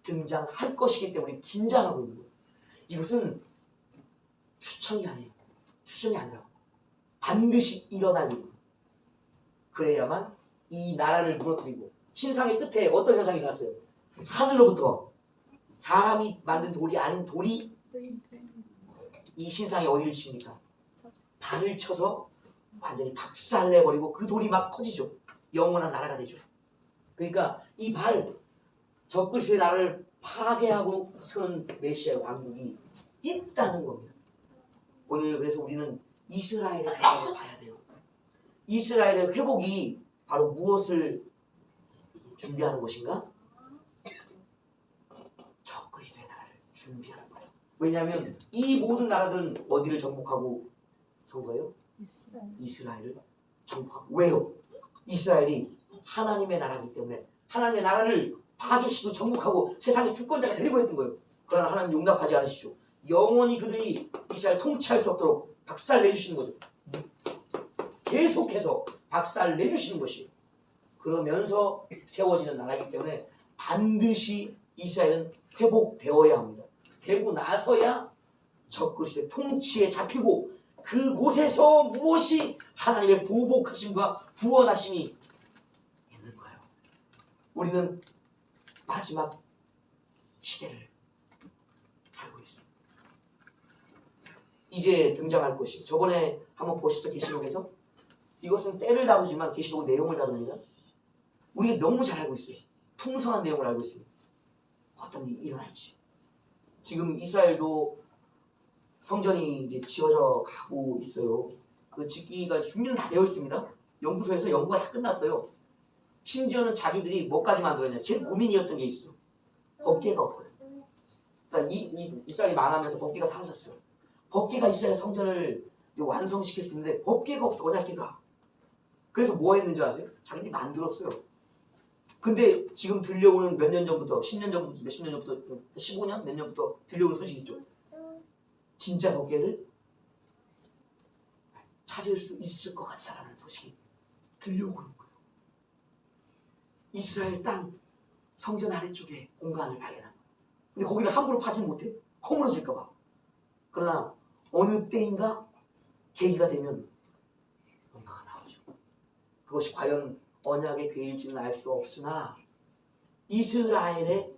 등장할 것이기 때문에 긴장하고 있는 거예요. 이것은 추천이 아니에요. 추천이 아니라 반드시 일어날 일. 그래야만 이 나라를 무너뜨리고 신상의 끝에 어떤 현상이 일어났어요? 하늘로부터 사람이 만든 돌이 아닌 돌이 이 신상에 어디를 칩니까? 발을 쳐서 완전히 박살내버리고 그 돌이 막 커지죠. 영원한 나라가 되죠. 그러니까 이 적그리스도의 나라를 파괴하고 서는 메시아의 왕국이 있다는 겁니다. 오늘 그래서 우리는 이스라엘의 회복을 봐야 돼요. 이스라엘의 회복이 바로 무엇을 준비하는 것인가? 저 그리스도의 나라를 준비하는 거예요. 왜냐하면 이 모든 나라들은 어디를 정복하고 선 거예요? 이스라엘을 정복하고. 왜요? 이스라엘이 하나님의 나라이기 때문에 하나님의 나라를 파괴시키고 정복하고 세상의 주권자가 되려고 했던 거예요. 그러나 하나님 용납하지 않으시죠. 영원히 그들이 이스라엘 통치할 수 없도록 박살 내주시는 거죠. 계속해서 박살 내주시는 것이. 그러면서 세워지는 나라이기 때문에 반드시 이스라엘은 회복되어야 합니다. 되고 나서야 적그리스도의 통치에 잡히고 그곳에서 무엇이 하나님의 보복하심과 구원하심이 있는 거예요. 우리는 마지막 시대를 살고 있습니다. 이제 등장할 것이, 저번에 한번 보시죠. 계시록에서 이것은 때를 다루지만 계시록은 내용을 다룹니다. 우리가 너무 잘 알고 있어요. 풍성한 내용을 알고 있습니다. 어떤 일이 일어날지. 지금 이스라엘도 성전이 이제 지어져 가고 있어요. 그 짓기가 준비는 다 되어 있습니다. 연구소에서 연구가 다 끝났어요. 심지어는 자기들이 뭐까지 만들었냐. 제일 고민이었던 게 있어. 법궤가 없거든. 그러니까 이스라엘이 망하면서 법궤가 사라졌어요. 법궤가 있어야 성전을 완성시켰었는데 법궤가 없어. 언약궤가. 그래서 뭐 했는지 아세요? 자기들이 만들었어요. 근데 지금 들려오는 몇 년 전부터, 10년 전부터, 몇십 년 전부터, 15년? 몇 년부터 들려오는 소식이 있죠. 진짜 법궤를 찾을 수 있을 것 같다라는 소식이 들려오는 거예요. 이스라엘 땅 성전 아래쪽에 공간을 발견한 거예요. 근데 거기를 함부로 파지 못해. 허물어질까 봐. 그러나 어느 때인가 계기가 되면 뭔가가 나오죠. 그것이 과연 언약의 궤일지는 알 수 없으나 이스라엘에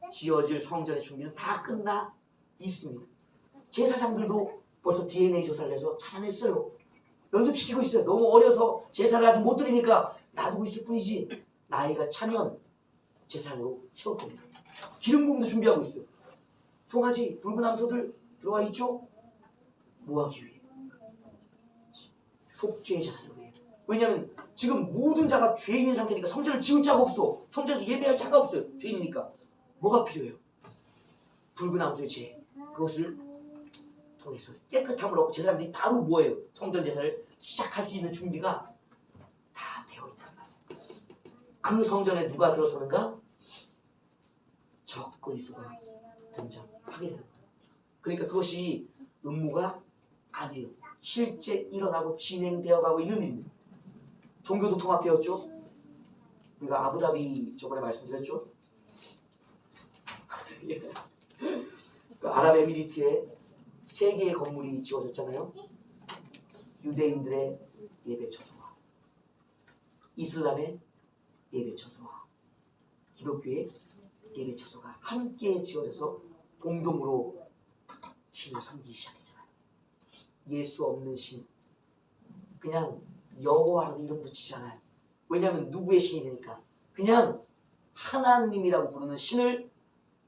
지어질 성전의 준비는 다 끝나 있습니다. 제사장들도 벌써 DNA 조사를 해서 찾아냈어요. 연습시키고 있어요. 너무 어려서 제사를 아직 못 드리니까 놔두고 있을 뿐이지 나이가 차면 제사장으로 세울 겁니다. 기름 부음도 준비하고 있어요. 송아지, 붉은 암소들 들어와 있죠? 뭐 하기 위해? 속죄의 제사를 위해. 왜냐하면 지금 모든 자가 죄인인 상태니까 성전을 지을 자가 없어. 성전에서 예배할 자가 없어요. 죄인이니까. 뭐가 필요해요? 붉은 암소의 죄. 그것을 통해서 깨끗함을 얻고 제사장들이 바로 뭐예요? 성전 제사를 시작할 수 있는 준비가 다 되어 있단 말이에요. 그 성전에 누가 들어서는가? 적그리스도가 등장하게 되는 거예요. 그러니까 그것이 음모가 아니에요. 실제 일어나고 진행되어 가고 있는 일입니다. 종교도 통합되었죠. 우리가 아부다비 저번에 말씀드렸죠. 그 아랍에미리트에 3개의 건물이 지어졌잖아요. 유대인들의 예배 처소와 이슬람의 예배 처소와 기독교의 예배 처소가 함께 지어져서 공동으로 신을 섬기기 시작했잖아요. 예수 없는 신, 그냥 여호와라는 이름 붙이잖아요. 왜냐하면 누구의 신이 되니까. 그냥 하나님이라고 부르는 신을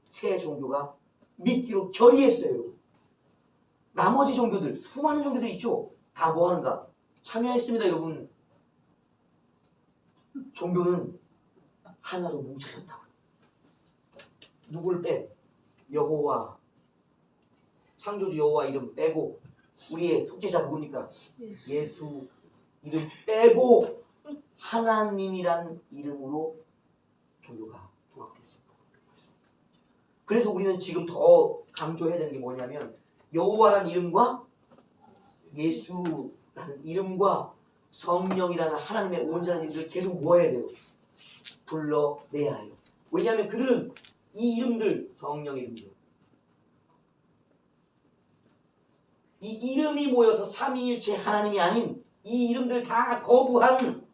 새 종교가 믿기로 결의했어요. 나머지 종교들, 수많은 종교들 있죠. 다 뭐 하는가? 참여했습니다, 여러분. 종교는 하나로 뭉쳐졌다고요. 누굴 뺀? 여호와, 창조주 여호와 이름 빼고 우리의 속죄자 누굽니까? 예수 이름 빼고 하나님이란 이름으로 종교가 통합됐습니다. 그래서 우리는 지금 더 강조해야 되는 게 뭐냐면 여호와라는 이름과 예수라는 이름과 성령이라는 하나님의 온전한 이름을 계속 뭐 해야 돼요? 불러내야 해요. 왜냐하면 그들은 이 이름들, 성령 이름들, 이 이름이 모여서 삼위일체 하나님이 아닌 이 이름들 다 거부한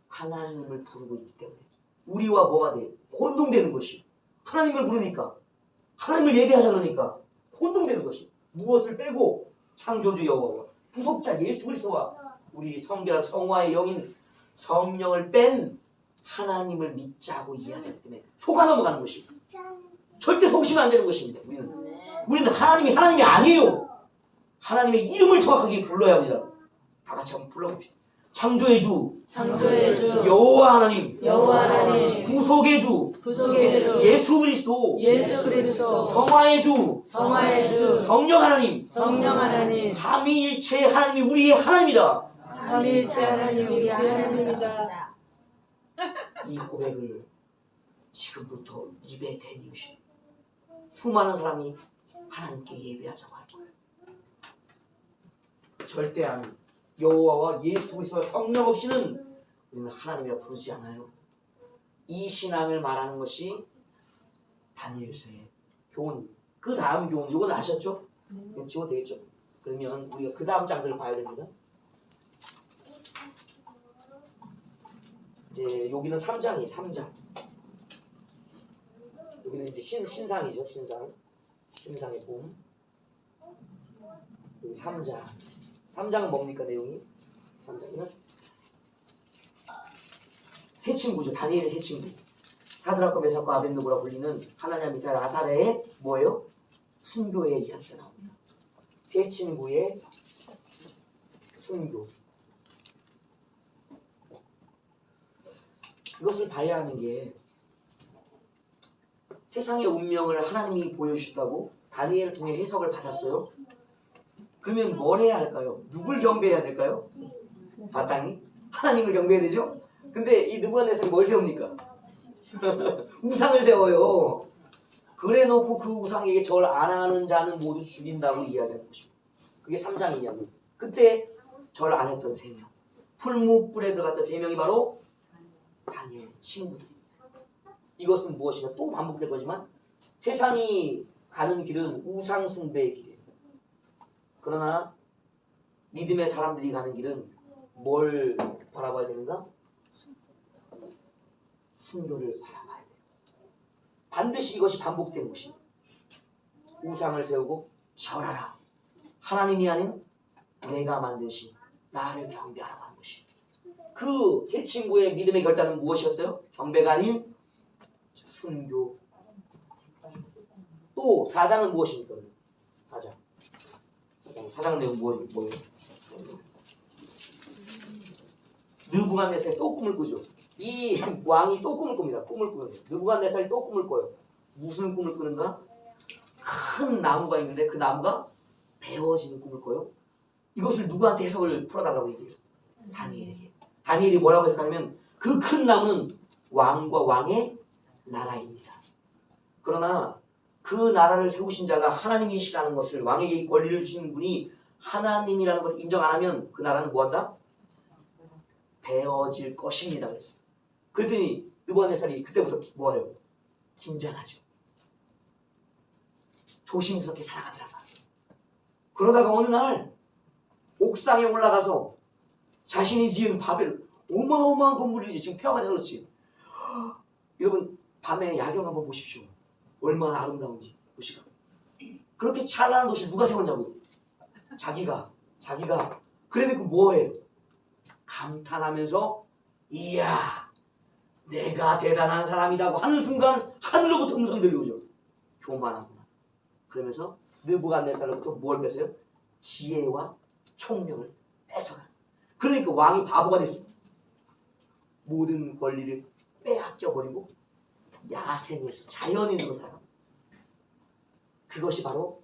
하나님을 부르고 있기 때문에 우리와 뭐가 돼? 혼동되는 것이. 하나님을 부르니까, 하나님을 예배하자 그러니까 혼동되는 것이. 무엇을 빼고 창조주 여호와와 구속자 예수 그리스도와 우리 성결한 성화의 영인 성령을 뺀 하나님을 믿자고 이해하기 때문에 속아 넘어가는 것이. 절대 속으시면 안 되는 것입니다. 우리는 우리는 하나님이 아니에요. 하나님의 이름을 정확하게 불러야 합니다. 다 같이 한번 불러봅시다. 창조의 주, 창조의 주 여호와 하나님, 여호와 하나님 구속의 주, 구속의 주 예수 그리스도, 예수 그리스도 성화의 주, 성화의 주 성령 하나님, 성령 하나님 삼위일체 하나님이 우리의 하나님이다. 삼위일체 하나님 우리 하나님입니다. 이 고백을 지금부터 입에 대니우시 수많은 사람이 하나님께 예배하자고 할 거예요. 절대 아니. 여호와와 예수 그리스도와 성령 없이는 우리는 하나님이라 부르지 않아요. 이 신앙을 말하는 것이 다니엘서의 교훈. 그 다음 교훈, 이건 아셨죠? 이거 지워도 되겠죠? 그러면 우리가 그 다음 장들을 봐야 됩니다. 이제 여기는 3장이에요. 3장. 여기는 이제 신상이죠. 신상의 봄. 여기 3장. 3장은 뭡니까 내용이? 3장은 세 친구죠. 다니엘의 세 친구. 사드락과 메삭과 아벤느고라 불리는 하나냐 미사엘 아사레의 뭐예요? 순교의 이야기가 나옵니다. 세 친구의 순교. 이것을 봐야 하는 게 세상의 운명을 하나님이 보여주셨다고 다니엘을 통해 해석을 받았어요. 그러면 뭘 해야 할까요? 누굴 경배해야 될까요? 마땅히 하나님을 경배해야 되죠? 근데 이 느부갓네살이 뭘 세웁니까? 우상을 세워요. 그래 놓고 그 우상에게 절 안 하는 자는 모두 죽인다고 이야기하는 것입니다. 그게 3장 이야기. 그때 절 안 했던 3명. 풀무불에 들어갔던 3명이 바로 다니엘 친구들입니다. 이것은 무엇이냐? 또 반복될 거지만 세상이 가는 길은 우상 숭배의 길이에요. 그러나 믿음의 사람들이 가는 길은 뭘 바라봐야 되는가? 순교를 바라봐야 돼요. 반드시 이것이 반복되는 것입니다. 우상을 세우고 절하라. 하나님이 아닌 내가 만든 신, 나를 경배하라고 하는 것입니다. 그 세 친구의 믿음의 결단은 무엇이었어요? 경배가 아닌 순교. 또 4장은 무엇입니까? 4장 내용 뭐예요? 느부갓네살이 또 꿈을 꾸죠. 이 왕이 또 꿈을 꿉니다. 꿈을 꾸요. 느부갓네살이 또 꿈을 꿔요. 무슨 꿈을 꾸는가? 큰 나무가 있는데 그 나무가 베어지는 꿈을 꿔요. 이것을 누구한테 해석을 풀어달라고 얘기해요? 다니엘에게. 다니엘이 뭐라고 해석하냐면 그 큰 나무는 왕과 왕의 나라입니다. 그러나 그 나라를 세우신 자가 하나님이시라는 것을, 왕에게 이 권리를 주시는 분이 하나님이라는 것을 인정 안 하면 그 나라는 뭐한다? 베어질 것입니다. 그랬어요. 그랬더니 느부갓네살이 그때부터 뭐예요? 긴장하죠. 조심스럽게 살아가더라고요. 그러다가 어느 날 옥상에 올라가서 자신이 지은 바벨 어마어마한 건물이지. 지금 폐허가 돼서 그렇지. 여러분 밤에 야경 한번 보십시오. 얼마나 아름다운지 도시가. 그렇게 찬란한 도시를 누가 세웠냐고요? 자기가. 그래놓고 뭐해요? 감탄하면서 이야 내가 대단한 사람이라고 하는 순간 하늘로부터 음성이 들려오죠. 교만하구나. 그러면서 느부갓네살로부터 뭘 뺏어요? 지혜와 총명을 뺏어가요. 그러니까 왕이 바보가 됐어. 모든 권리를 빼앗겨버리고 야생에서 자연인으로 살아갑니다. 그것이 바로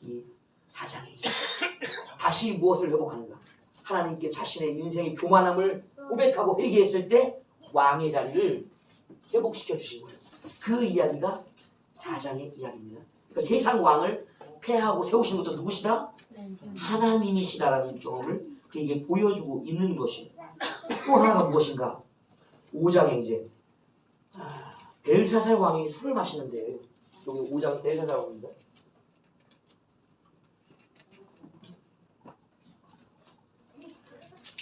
이 4장의 이야기. 다시 무엇을 회복하는가? 하나님께 자신의 인생의 교만함을 고백하고 회개했을 때 왕의 자리를 회복시켜 주신 거예요. 그 이야기가 4장의 이야기입니다. 그러니까 세상 왕을 폐하고 세우신 것도 누구시다? 하나님이시다라는 경험을 그에게 보여주고 있는 것이. 또 하나가 무엇인가? 5장에 이제 벨사살 왕이 술을 마시는데, 여기 5장 벨사살 왕입니다.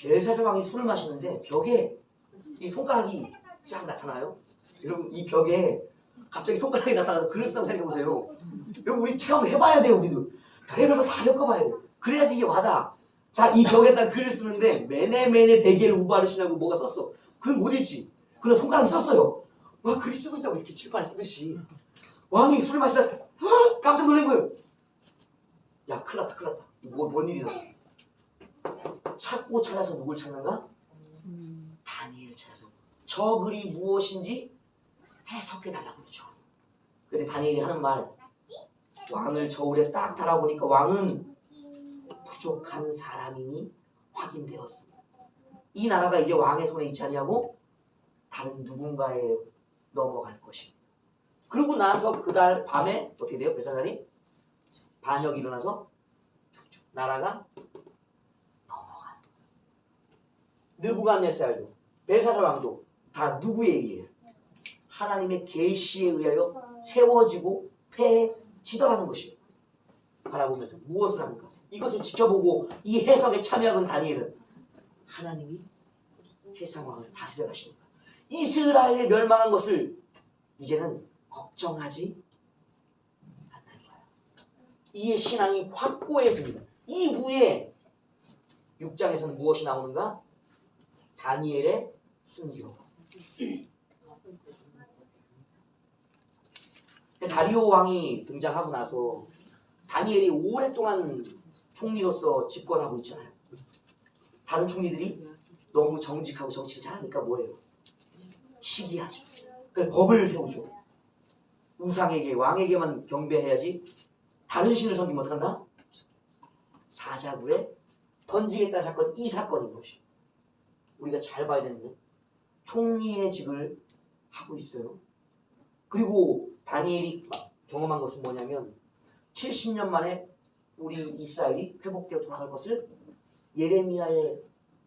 벨사살 왕이 술을 마시는데 벽에 이 손가락이 쫙 나타나요. 여러분 이 벽에 갑자기 손가락이 나타나서 글을 쓰다고 생각해보세요. 여러분 우리 체험 해봐야 돼요. 우리도 별의별 거 다 겪어봐야 돼요. 그래야지 이게 와닿아. 자, 이 벽에다 글을 쓰는데 메네메네 베겔 우바르시라고 뭐가 썼어. 그건 못 읽지. 그러나 손가락이 썼어요. 와, 글이 쓰고 있다고 이렇게 칠판에 쓰듯이. 왕이 술을 마시다가 깜짝 놀란 거예요. 야 큰일 났다 큰일 났다. 뭔 일이나. 찾고 찾아서 누굴 찾는가? 다니엘을 찾아서 저 글이 무엇인지 해석해달라고 그러죠. 근데 다니엘이 하는 말, 왕을 저울에 딱 달아보니까 왕은 부족한 사람임이 확인되었습니다. 이 나라가 이제 왕의 손에 있지 아니하고 다른 누군가에 넘어갈 것입니다. 그러고 나서 그달 밤에 어떻게 돼요? 벨사살이 반역이 일어나서 죽죠. 나라가 넘어가요. 느부갓네살도 벨사살 왕도 다 누구에 의해요? 하나님의 계시에 의하여 세워지고 폐해지더라는 것이에요. 바라보면서 무엇을 하는가? 이것을 지켜보고 이 해석에 참여한 다니엘은 하나님이 세상 왕을 다스려 가시는 거야. 이스라엘이 멸망한 것을 이제는 걱정하지 않는 거야. 이의 신앙이 확고해집니다. 이후에 6장에서는 무엇이 나오는가? 다니엘의 순교. 다리오 왕이 등장하고 나서 다니엘이 오랫동안 총리로서 집권하고 있잖아요. 다른 총리들이 너무 정직하고 정치를 잘하니까 뭐예요? 시기하죠. 그래서 법을 세우죠. 우상에게 왕에게만 경배해야지 다른 신을 섬기면 어떡한다? 사자굴에 던지겠다는 사건이 이 사건인 것이에요. 우리가 잘 봐야 되는데 총리의 직을 하고 있어요. 그리고 다니엘이 경험한 것은 뭐냐면 70년 만에 우리 이스라엘이 회복되어 돌아갈 것을 예레미야의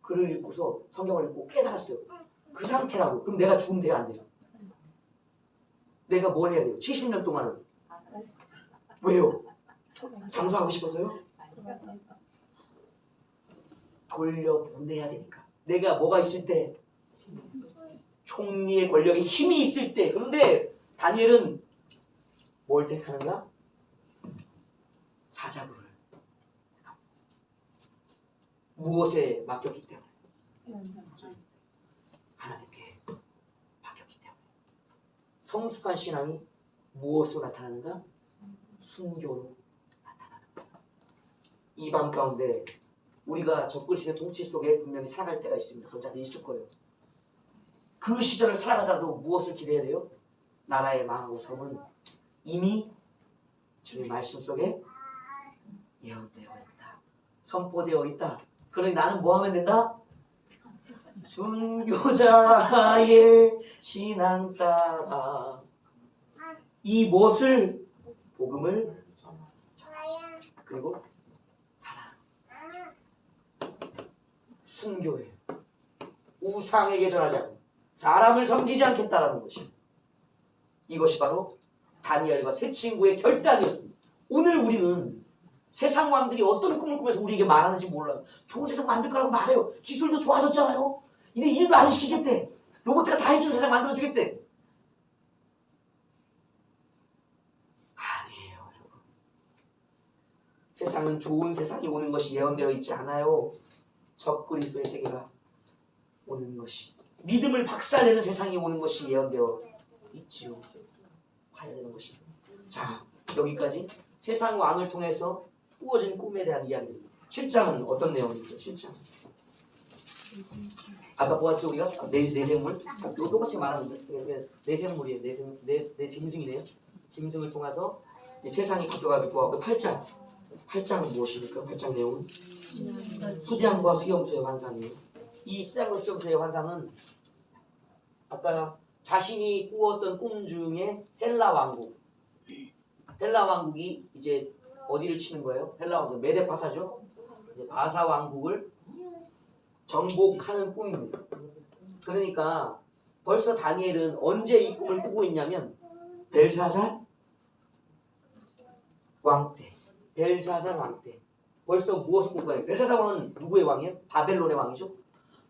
글을 읽고서 성경을 읽고 깨달았어요. 그 상태라고. 그럼 내가 죽으면 돼요? 안 돼요? 내가 뭘 해야 돼요? 70년 동안은. 왜요? 장수하고 싶어서요? 돌려보내야 되니까. 내가 뭐가 있을 때? 총리의 권력에 힘이 있을 때. 그런데 다니엘은 뭘 택하는가? 사자굴을. 무엇에 맡겼기 때문에? 하나님께 맡겼기 때문에. 성숙한 신앙이 무엇으로 나타나는가? 순교로 나타나는 거예요. 이 밤 가운데 우리가 적그리스도의 통치 속에 분명히 살아갈 때가 있습니다. 그런 자들이 있을 거예요. 그 시절을 살아가더라도 무엇을 기대해야 돼요? 나라의 망하고 섬은 이미 주님 말씀 속에 예언되어 있다. 선포되어 있다. 그러니 나는 뭐 하면 된다? 순교자의 신앙 따라 이 무엇을? 복음을 그리고 사랑. 순교해. 우상에게 절하지 않고 사람을 섬기지 않겠다라는 것이. 이것이 바로 다니엘과 세 친구의 결단이었습니다. 오늘 우리는 세상 왕들이 어떤 꿈을 꾸면서 우리에게 말하는지 몰라요. 좋은 세상 만들 거라고 말해요. 기술도 좋아졌잖아요. 이제 일도 안 시키겠대. 로봇가 다 해주는 세상 만들어주겠대. 아니에요, 여러분. 세상은 좋은 세상이 오는 것이 예언되어 있지 않아요. 적그리스도의 세계가 오는 것이, 믿음을 박살내는 세상이 오는 것이 예언되어 있지요. 봐야 되는 것입니다. 자, 여기까지 세상 왕을 통해서 꾸어진 꿈에 대한 이야기입니다. 7장은 어떤 내용입니까? 7장. 아까 보았죠 우리가? 내생물? 이거 똑같이 말하는데 내생물이에요. 내 짐승이네요. 짐승을 통해서 세상이 바뀌어가지고 보았고 8장은 무엇입니까? 8장 내용은 수량과 수염소의 환상이에요. 이 수량과 수염소의 환상은 아까 자신이 꾸었던 꿈 중에 헬라 왕국이 이제 어디를 치는 거예요? 헬라 왕국 메데파사죠. 이제 바사 왕국을 정복하는 꿈입니다. 그러니까 벌써 다니엘은 언제 이 꿈을 꾸고 있냐면 벨사살 왕 때. 벌써 무엇을 꾼 거예요? 벨사살 왕은 누구의 왕이에요? 바벨론의 왕이죠.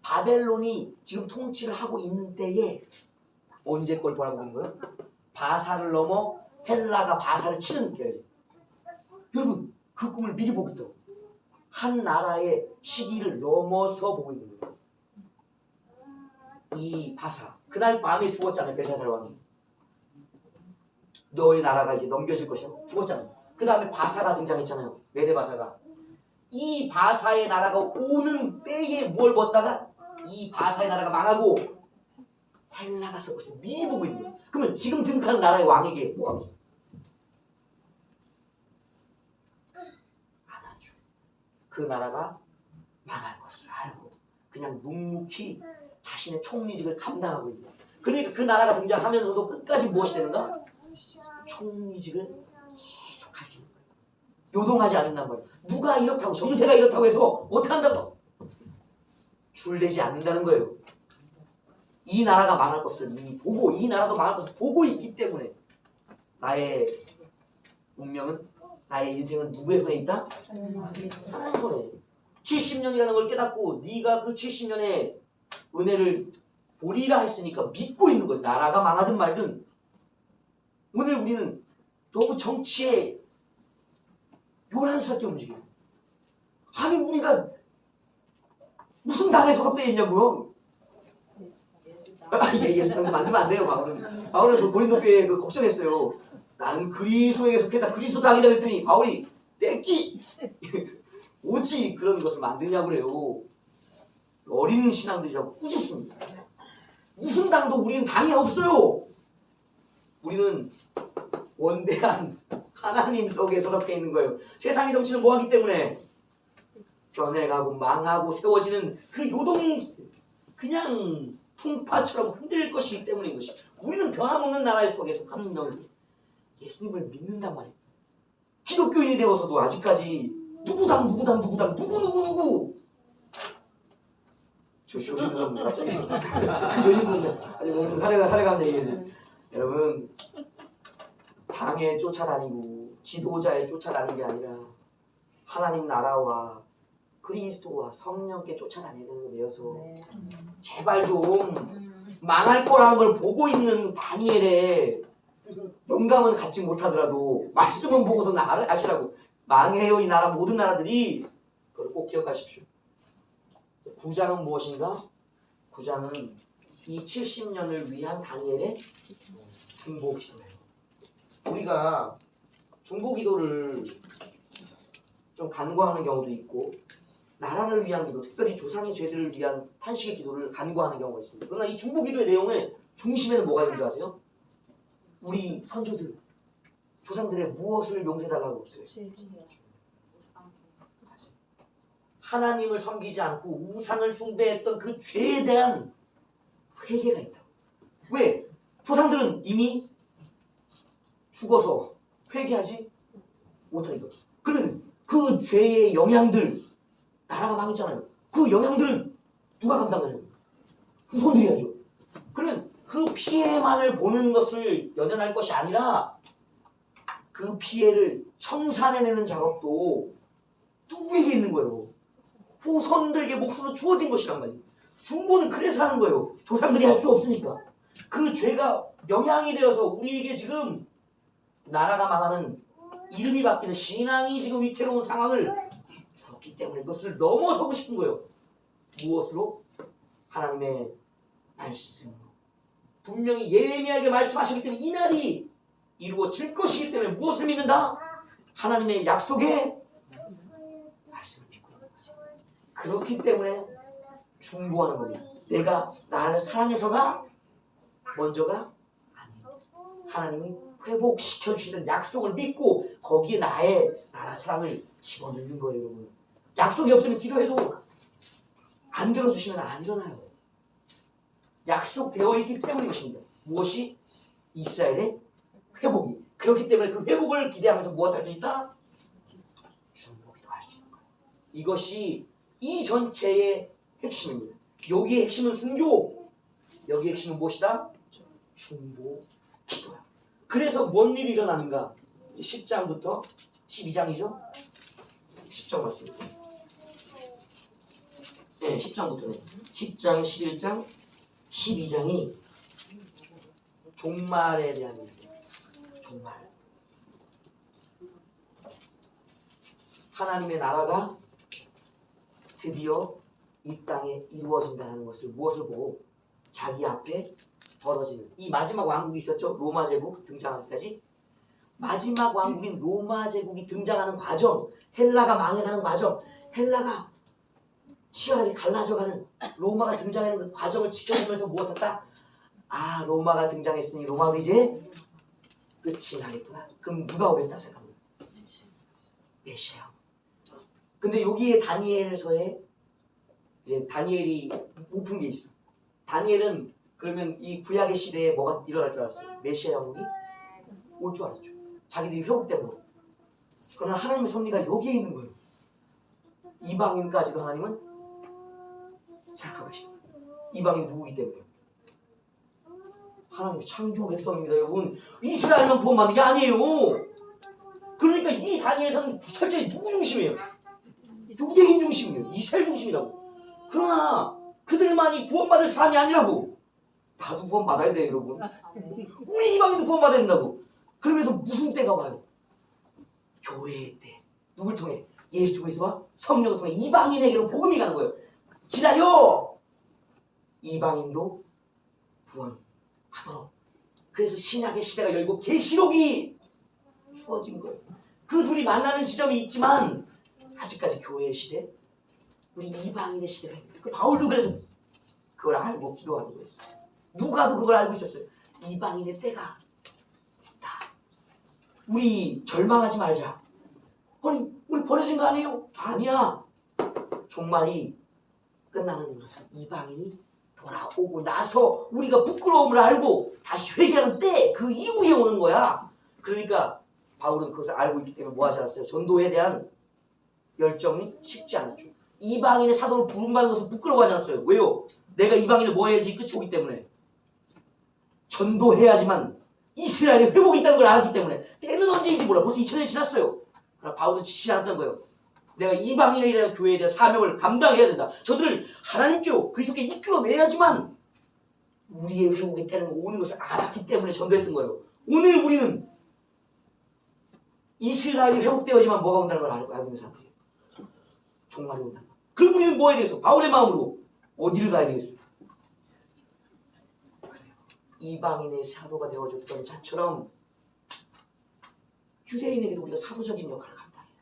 바벨론이 지금 통치를 하고 있는 때에 언제 걸 보라고 한 거예요? 바사를 넘어 헬라가 바사를 치는 때예요. 여러분 그 꿈을 미리 보고 있다고. 한 나라의 시기를 넘어서 보고 있는 거예요. 이 바사 그날 밤에 죽었잖아요. 벨사살 왕이. 너의 나라가 이제 넘겨질 것이라고 죽었잖아요. 그 다음에 바사가 등장했잖아요. 메데 바사가. 이 바사의 나라가 오는 때에 뭘 봤다가 이 바사의 나라가 망하고 헬라가 서 것을 미리 보고 있는 거예요. 그러면 지금 등극하는 나라의 왕에게 뭐 하고 있어요? 안아주. 그 나라가 망할 것을 알고 그냥 묵묵히 자신의 총리직을 감당하고 있는 거예요. 그러니까 그 나라가 등장하면서도 끝까지 무엇이 되는가? 총리직을 계속 할 수 있는 거예요. 요동하지 않는단 말이에요. 누가 이렇다고 정세가 이렇다고 해서 못한다고 줄대지 않는다는 거예요. 이 나라가 망할 것을 이미 보고 이 나라도 망할 것을 보고 있기 때문에 나의 운명은 나의 인생은 누구의 손에 있다? 하나님 손에. 70년이라는 걸 깨닫고 네가 그 70년의 은혜를 보리라 했으니까 믿고 있는 거예요. 나라가 망하든 말든. 오늘 우리는 너무 정치에 요란스럽게 움직여요. 아니 우리가 무슨 당에 속합되어 있냐고요. 예수당도 만들면 안 돼요. 바울은 그 고린도 교회에 그 걱정했어요. 나는 그리스도에게 속했다. 그리스도 당이다 그랬더니 바울이 내끼 오지 그런 것을 만드냐고 그래요. 어린 신앙들이라고 꾸짖습니다. 무슨 당도 우리는 당이 없어요. 우리는 원대한 하나님 속에 소속되어 있는 거예요. 세상의 정치는 뭐하기 때문에 변해가고 망하고 세워지는 그 요동이 그냥 풍파처럼 흔들릴 것이기 때문인 것이. 우리는 변함없는 나라의 속에 속하는 명 예수님을 믿는단 말이에요. 기독교인이 되어서도 아직까지 누구 조심스럽네 갑자기. 조심스럽네. 아니 오늘 사례가 얘기해. 여러분 당에 쫓아다니고 지도자에 쫓아다니는 게 아니라 하나님 나라와 그리스도와 성령께 쫓아다니는 거 배워서 제발 좀 망할 거라는 걸 보고 있는 다니엘의 영감은 갖지 못하더라도 말씀은 보고서 나를 아시라고. 망해요 이 나라 모든 나라들이. 그걸 꼭 기억하십시오. 9장은 무엇인가? 9장은 이 70년을 위한 다니엘의 중보기도예요. 우리가 중보기도를 좀 간과하는 경우도 있고 나라를 위한 기도, 특별히 조상의 죄들을 위한 탄식의 기도를 간과하는 경우가 있습니다. 그러나 이 중보기도의 내용의 중심에는 뭐가 있는지 아세요? 우리 선조들, 조상들의 무엇을 용서해달라고 그랬어요? 하나님을 섬기지 않고 우상을 숭배했던 그 죄에 대한 회개가 있다고. 왜? 조상들은 이미 죽어서 회개하지 못하니까. 그러면 그 죄의 영향들, 나라가 망했잖아요. 그 영향들은 누가 감당하냐고? 후손들이 하죠. 그러면 그 피해만을 보는 것을 연연할 것이 아니라 그 피해를 청산해내는 작업도 누구에게 있는 거예요? 후손들에게 몫으로 주어진 것이란 말이에요. 중보는 그래서 하는 거예요. 조상들이 할 수 없으니까. 그 죄가 영향이 되어서 우리에게 지금 나라가 망하는 이름이 바뀌는 신앙이 지금 위태로운 상황을 주었기 때문에 그것을 넘어서고 싶은 거예요. 무엇으로? 하나님의 말씀으로. 분명히 예레미야에게 말씀하시기 때문에 이 날이 이루어질 것이기 때문에 무엇을 믿는다? 하나님의 약속에 말씀을 믿고 있는 거죠. 그렇기 때문에 중보하는 겁니다. 내가 나를 사랑해서가 먼저가 아니에요. 하나님이 회복시켜 주시는 약속을 믿고 거기에 나의 나라 사랑을 집어넣는 거예요, 여러분. 약속이 없으면 기도해도 안 들어주시면 안 일어나요. 약속되어 있기 때문인 것입니다. 무엇이? 이스라엘의 회복이. 그렇기 때문에 그 회복을 기대하면서 무엇 할 수 있다? 중보기도 할 수 있는 거예요. 이것이 이 전체의 핵심입니다. 여기의 핵심은 순교, 여기의 핵심은 무엇이다? 중보기도야. 그래서 뭔 일이 일어나는가? 10장부터 12장이죠? 10장 말씀. 네, 10장부터네. 10장, 11장, 12장이 종말에 대한 얘기예요. 종말. 하나님의 나라가 드디어 이 땅에 이루어진다는 것을 무엇을 보고? 자기 앞에 벌어지는 이 마지막 왕국이 있었죠. 로마 제국 등장하기까지 마지막 왕국인 로마 제국이 등장하는 과정, 헬라가 망해가는 과정, 헬라가 치열하게 갈라져가는 로마가 등장하는 그 과정을 지켜보면서 무엇했다? 아, 로마가 등장했으니 로마도 이제 끝이 나겠구나. 그럼 누가 오겠다고 생각합니다? 메시아. 근데 여기에 다니엘서에 이제 다니엘이 못 푼 게 있어. 다니엘은 그러면 이 구약의 시대에 뭐가 일어날 줄 알았어요? 메시아 왕국이 올 줄 알았죠. 자기들이 회복 때문에. 그러나 하나님의 섭리가 여기에 있는 거예요. 이방인까지도 하나님은 생각하고 계시다. 이방인 누구기 때문에? 하나님의 창조 백성입니다, 여러분. 이스라엘만 구원받는 게 아니에요. 그러니까 이 다니엘서는 철저히 누구 중심이에요? 유대인 중심이에요. 이스라엘 중심이라고. 그러나 그들만이 구원받을 사람이 아니라고. 나도 구원받아야 돼요, 여러분. 우리 이방인도 구원받아야 된다고. 그러면서 무슨 때가 와요? 교회의 때. 누굴 통해? 예수 그리스도와 성령을 통해 이방인에게로 복음이 가는 거예요. 기다려! 이방인도 구원하도록. 그래서 신약의 시대가 열리고 계시록이 주어진 거예요. 그 둘이 만나는 지점이 있지만 아직까지 교회의 시대, 우리 이방인의 시대가 있습니다. 그 바울도 그래서 그걸 알고 기도하는 거였어요. 누가도 그걸 알고 있었어요. 이방인의 때가 있다. 우리 절망하지 말자. 아니, 우리 버려진 거 아니에요? 아니야. 종말이 끝나는 것은 이방인이 돌아오고 나서 우리가 부끄러움을 알고 다시 회개하는 때, 그 이후에 오는 거야. 그러니까 바울은 그것을 알고 있기 때문에 뭐 하지 않았어요? 전도에 대한 열정이 식지 않았죠. 이방인의 사도로 부름받는 것을 부끄러워하지 않았어요. 왜요? 내가 이방인을 뭐 해야지 끝이 오기 때문에. 전도해야지만 이스라엘의 회복이 있다는 걸 알았기 때문에. 때는 언제인지 몰라. 벌써 2000년이 지났어요. 그러나 바울은 지치지 않았던 거예요. 내가 이방인에 대한 교회에 대한 사명을 감당해야 된다. 저들을 하나님께로 그리스도께 이끌어내야지만 우리의 회복의 때는 오는 것을 알았기 때문에 전도했던 거예요. 오늘 우리는 이스라엘이 회복되어야지만 뭐가 온다는 걸 알고 있는 사람들이에요. 종말이 온다는 거. 그럼 우리는 뭐 해야 되겠어? 바울의 마음으로 어디를 가야 되겠어? 이방인의 사도가 되어줬던 자처럼 유대인에게도 우리가 사도적인 역할을 감당해야죠.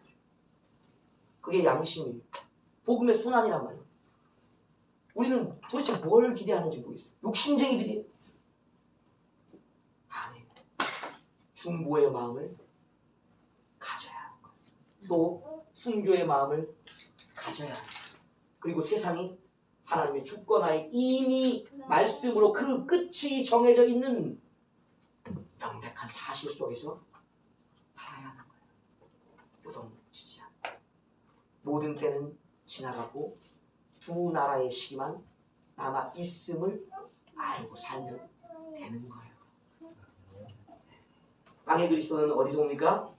그게 양심이에요. 복음의 순환이란 말이에요. 우리는 도대체 뭘 기대하는지 모르겠어요. 욕심쟁이들이에요. 아니, 중보의 마음을 가져야 하는 거예요. 또 순교의 마음을 가져야 하는 거예요. 그리고 세상이 하나님의 주권하에 이미 말씀으로 그 끝이 정해져 있는 명백한 사실 속에서 살아야 하는 거예요. 요동치지 않고. 모든 때는 지나가고 두 나라의 시기만 남아 있음을 알고 살면 되는 거예요. 땅의 그리스도는 어디서 옵니까?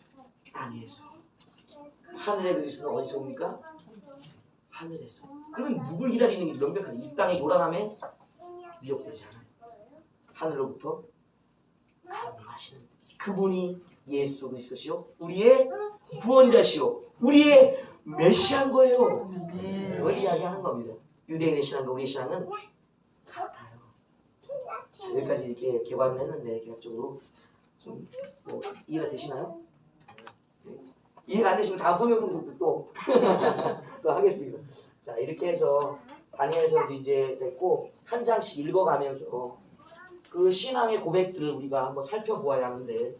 땅에서. 하늘의 그리스도는 어디서 옵니까? 하늘에서. 그는 누굴 기다리는 게 명백하게 이 땅의 요란함에 미혹되지 않아요. 하늘로부터 강림하시는 그분이 예수 그리스도시요, 우리의 구원자시요, 우리의 메시아인 거예요. 그걸 이야기하는 겁니다. 유대인의 신앙과 우리의 신앙은 같아요. 자, 여기까지 이렇게 개관을 했는데 개략적으로 좀 뭐 이해가 되시나요? 네. 이해가 안 되시면 다음 성경 또 하겠습니다. 자, 이렇게 해서 다니엘서도 이제 됐고 한 장씩 읽어가면서 그 신앙의 고백들을 우리가 한번 살펴보아야 하는데,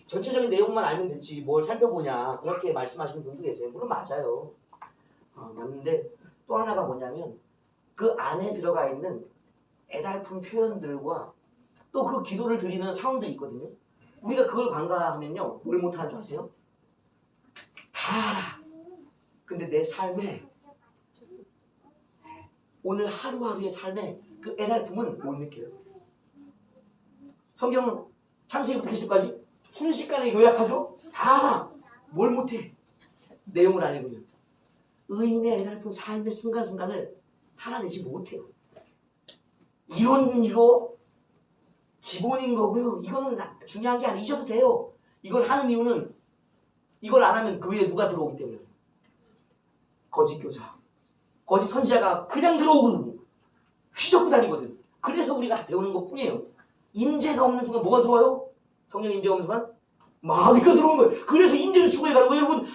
전체적인 내용만 알면 되지 뭘 살펴보냐 그렇게 말씀하시는 분도 계세요. 물론 맞아요. 맞는데 또 하나가 뭐냐면 그 안에 들어가 있는 애달픈 표현들과 또 그 기도를 드리는 상황들이 있거든요. 우리가 그걸 간과하면요 뭘 못하는 줄 아세요? 다 알아. 근데 내 삶에 오늘 하루하루의 삶에 그 애달픔은 못 느껴요. 성경은 창세기부터 계시록까지 순식간에 요약하죠? 다 알아. 뭘 못해? 내용을 안 읽으면. 의인의 애달픈 삶의 순간순간을 살아내지 못해요. 이론 이거 기본인 거고요. 이거는 중요한 게 아니셔도 돼요. 이걸 하는 이유는 이걸 안 하면 그 위에 누가 들어오기 때문에. 거짓 교사, 거짓 선지자가 그냥 들어오거든. 휘젓고 다니거든. 그래서 우리가 배우는 것 뿐이에요. 임재가 없는 순간 뭐가 들어와요? 성령 임재가 없는 순간 마귀가 들어온 거예요. 그래서 임재를 추구해 가는 거예요. 여러분,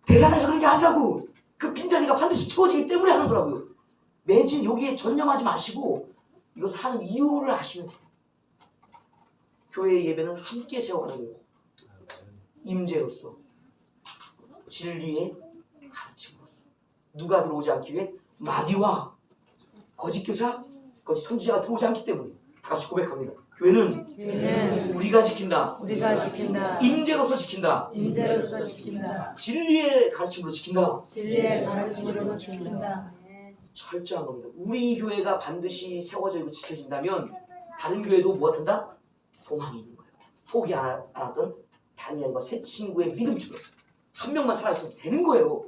대단해서 그런 게 아니라고. 그 빈자리가 반드시 채워지기 때문에 하는 거라고요. 매진 여기에 전념하지 마시고 이것을 하는 이유를 아시면 돼요. 교회의 예배는 함께 세워가는 거예요. 임재로서, 진리의 가르침으로써. 누가 들어오지 않기 위해? 마귀와 거짓 교사, 거짓 선지자가 들어오지 않기 때문에. 다 같이 고백합니다. 교회는 우리가 지킨다. 임재로서 지킨다. 진리의 가르침으로 지킨다. 철저한 겁니다. 우리 교회가 반드시 세워져 있고 지켜진다면 다른 교회도 무엇한다? 소망이 있는 거예요. 포기 안 했던 다니엘과 세 친구의 믿음처럼 한 명만 살아있으면 되는 거예요.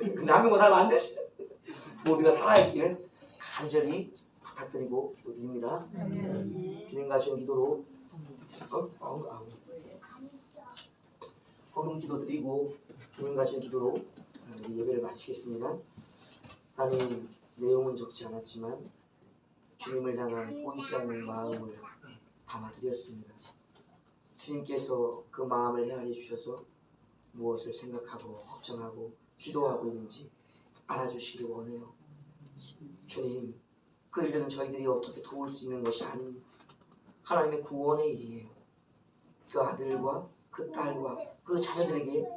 근데 한 명만 살면 안 되지. 모두가 살아있기를 간절히 부탁드리고 기도드립니다. 주님과 전 기도로 헌금 기도드리고 주님과 전 기도로 우리 예배를 마치겠습니다. 나는 내용은 적지 않았지만 주님을 향한 보이지 않는 마음을 담아드렸습니다. 주님께서 그 마음을 헤아려 주셔서 무엇을 생각하고 걱정하고 기도하고 있는지 알아주시기 원해요. 주님, 그 일들은 저희들이 어떻게 도울 수 있는 것이 아닌 하나님의 구원의 일이에요. 그 아들과 그 딸과 그 자녀들에게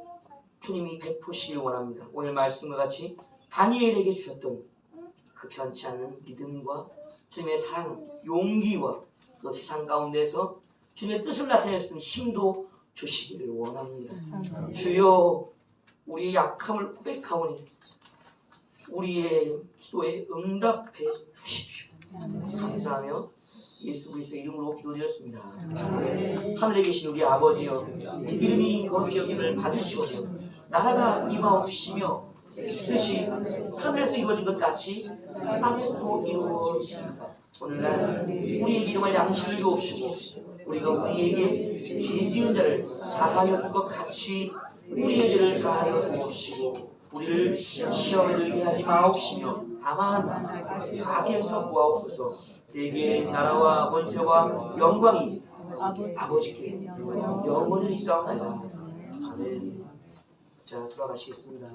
주님이 베푸시길 원합니다. 오늘 말씀과 같이 다니엘에게 주셨던 그 변치 않는 믿음과 주님의 사랑, 용기와 그 세상 가운데서 주님의 뜻을 나타낼 수 있는 힘도 주시기를 원합니다. 주여, 우리의 약함을 고백하오니 우리의 기도에 응답해 주십시오. 감사하며 예수 그리스도의 이름으로 기도드렸습니다. 하늘에 계신 우리 아버지여, 이름이 거룩히 여김을 받으시오며 나라가 임하옵시며 뜻이 하늘에서 이루어진 것 같이 땅에서도 이루어지리이다. 오늘날 우리에게 일용할 양식을 주옵시고 우리가 우리에게 죄 지은 자를 사하여 줄 것 같이 우리의 죄를 사하여 주옵시고 우리를 시험에 들게 하지 마옵시며 다만 악에서 구하옵소서. 대개의 나라와 권세와 영광이 아버지께 영원히 있사옵나이다. 아멘. 자, 돌아가시겠습니다.